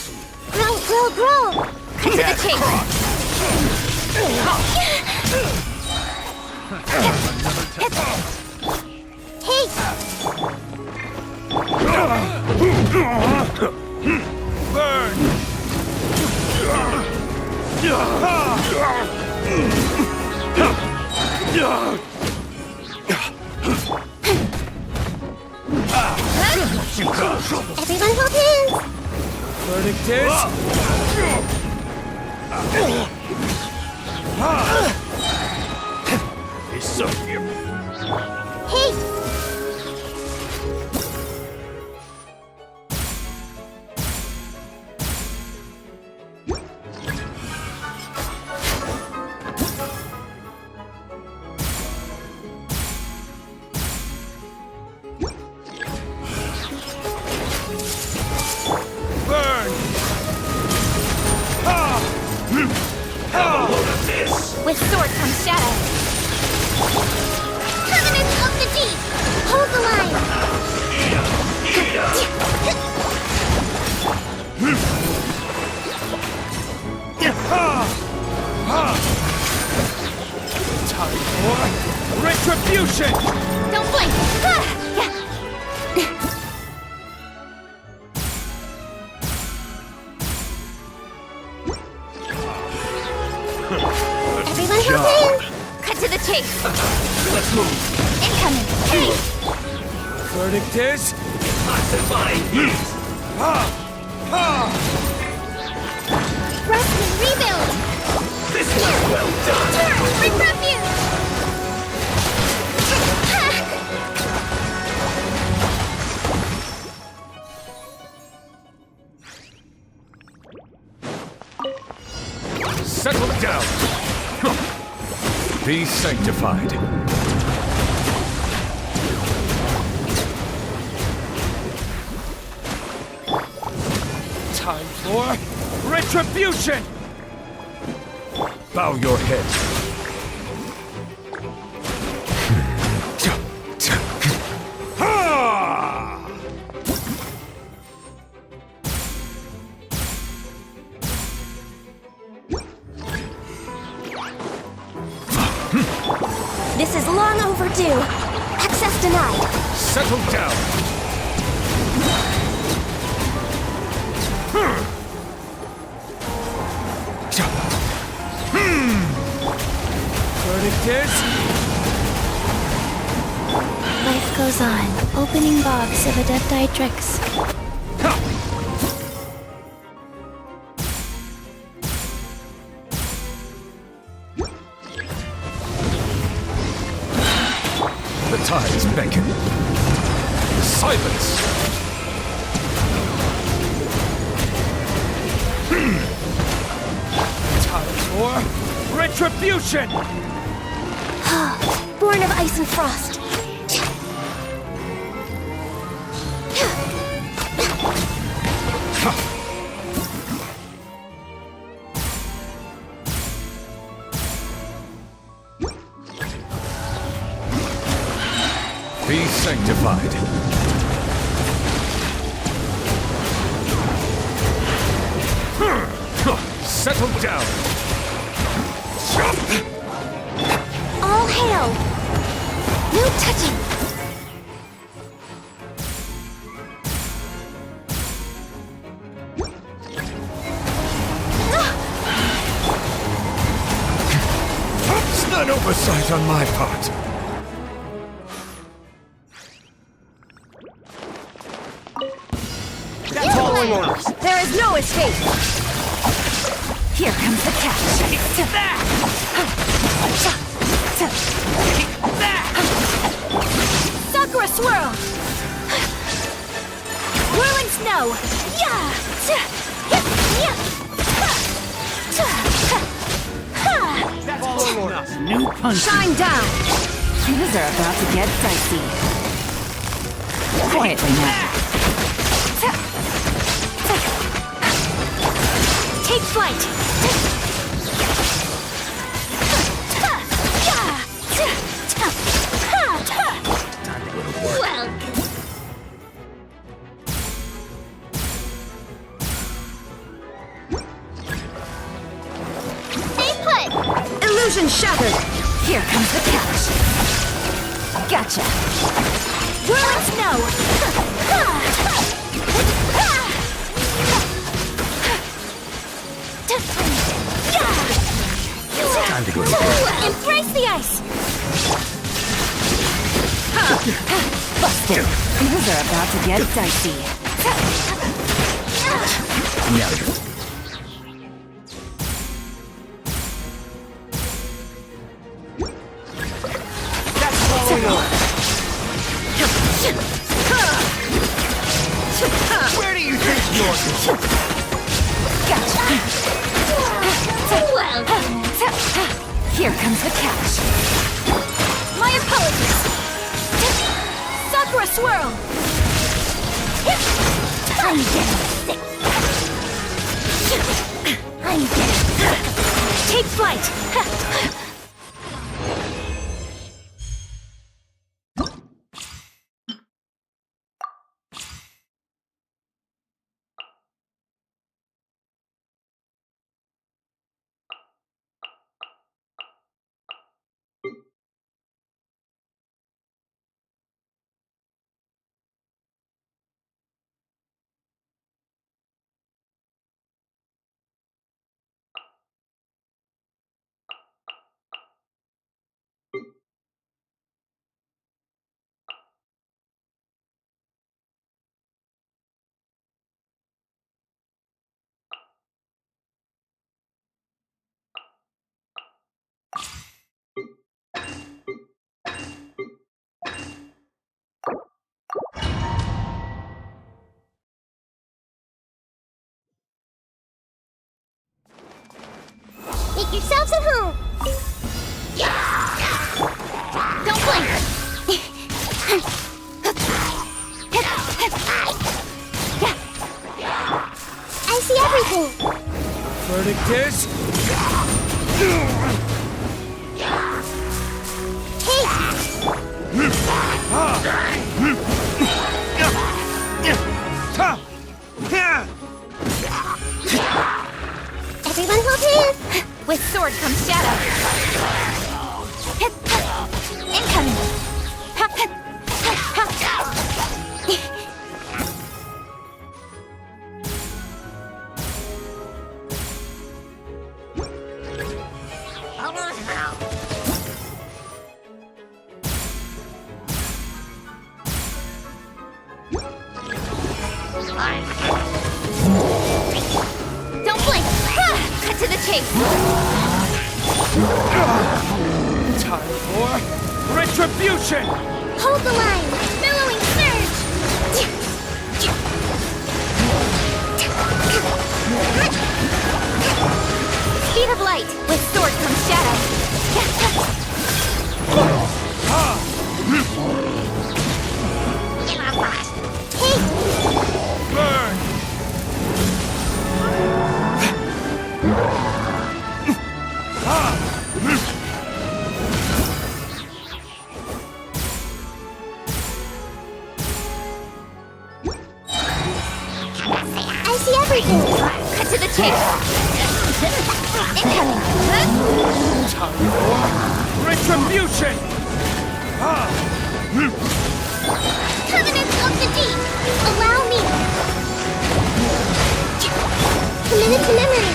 Grow, grow, grow. Cut to the chase. Everyone hold hands. Verdict is... He's so cute. Hey! With sword comes shadow. Covenants of the deep! Hold the line! Time for retribution! Don't blink! Everyone hold hands! Cut to the chase! Let's move! Incoming! Hey! Verdict is... Classifying heat! Rest and rebuild! This was well done! Turn! Bring refuge! Settle down! Be sanctified. Time for retribution! Bow your head. This is long overdue. Access denied. Settle down. Verdict is... goes on, opening box of Adepti-Trix. The tides beckon. Silence! Time for retribution! Born of ice and frost. Be sanctified. Settle down. All hail! No touching! It's an oversight on my part. Following orders. There is no escape. Here comes the catch. Sakura swirl! Whirling snow! Following orders. New punch. Shine down. Things are about to get dicey. Quietly now. Take flight! Stay put! Illusion shattered. Here comes the catch. Gotcha. Whirling snow! Time to go to Embrace the ice! Busted. Things are about to get dicey. Now. That's following orders. Where do you think you're going? Gotcha. Here comes the catch. My apologies! Sakura swirl! I'm getting sick! I'm getting sick! Take flight! Make yourselves at home! Don't blink! I see everything! Verdict is... Everyone hold hands! With sword comes shadow! Incoming! Don't blink! Cut to the chase! Time for retribution! Hold the line! Billowing surge! Speed of light! With sword comes shadow! Burn! I see everything! Cut to the chase! Incoming! Time for retribution! Covenants of the Deep! Allow me! Committed to memory!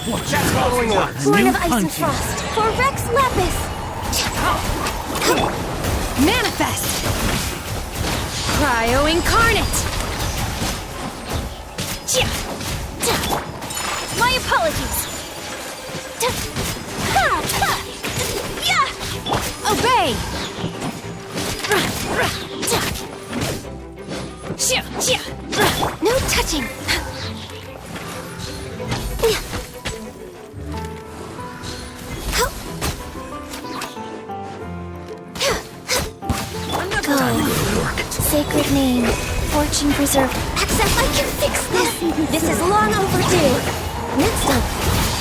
What's going on? Born of ice and frost! For Rex Lapis! Manifest! Cryo incarnate! My apologies! Obey! No touching! Sacred name, fortune preserve. Access, I can fix this! This is long overdue! Next up,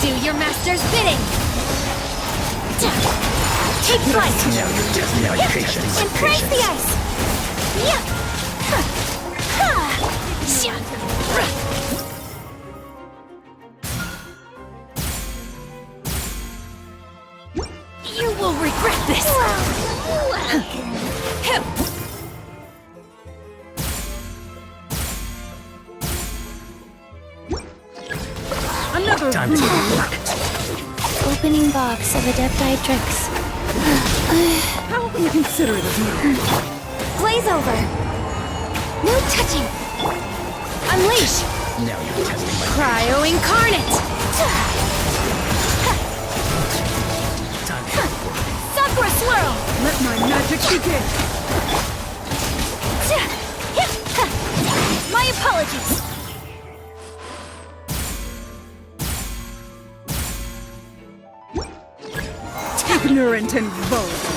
Do your master's bidding! Take flight! Now you're testing out your patience. And praise the ice! You will regret this! Another Time to work. opening box of Adepti tricks. How inconsiderate of you! Glaze over! No touching! Unleash! Now you're testing my Cryo incarnate! time to Sakura swirl! Let my magic begin! My apologies! Ignorant and vulgar!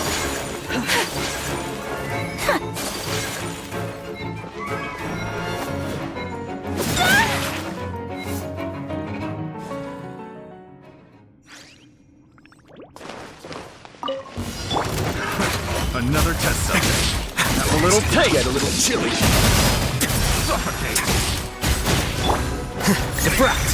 Another test subject. Have a little taste. Get a little chilly. Suffocate. Defract!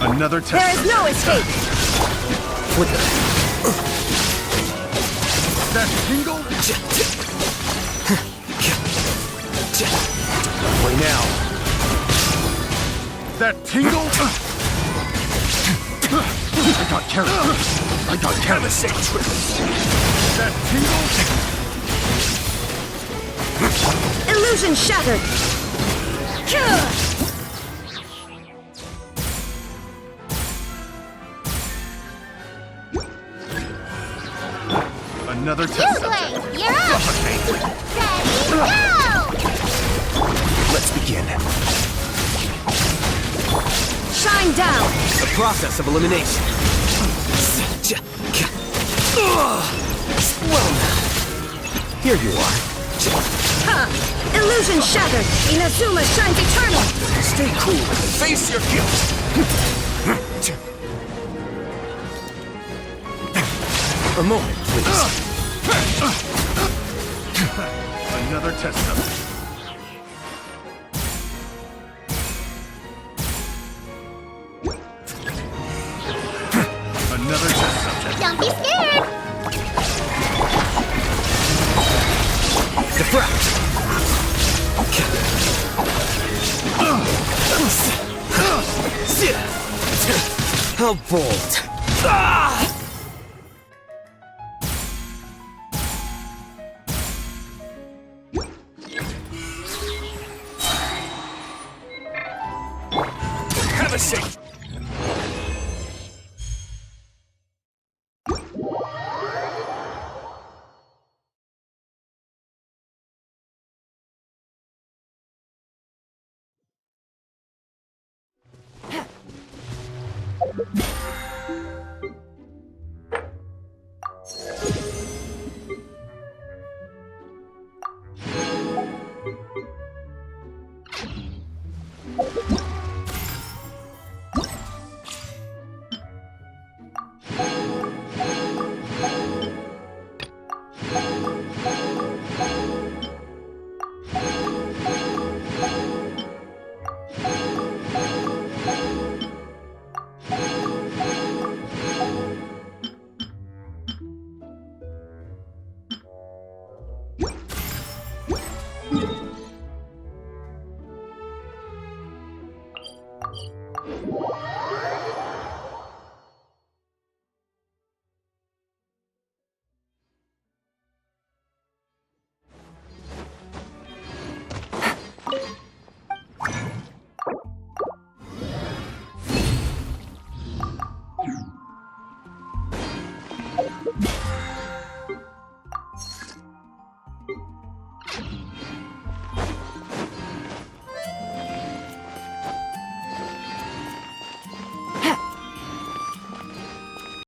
Another test There is subject. no escape! With the That tingle? way now. That tingle? I got carried. I got carried. That tingle? Illusion shattered! Another test You subject. Blade, you're up! Suffocate. Ready, go! Let's begin. Shine down! The process of elimination. Well now. Here you are. Ha! Illusion shattered! Inazuma shines eternal! Stay cool and face your guilt. A moment, please. Another test subject. Another test subject. Don't be scared! Defract! How bold. Have a seat!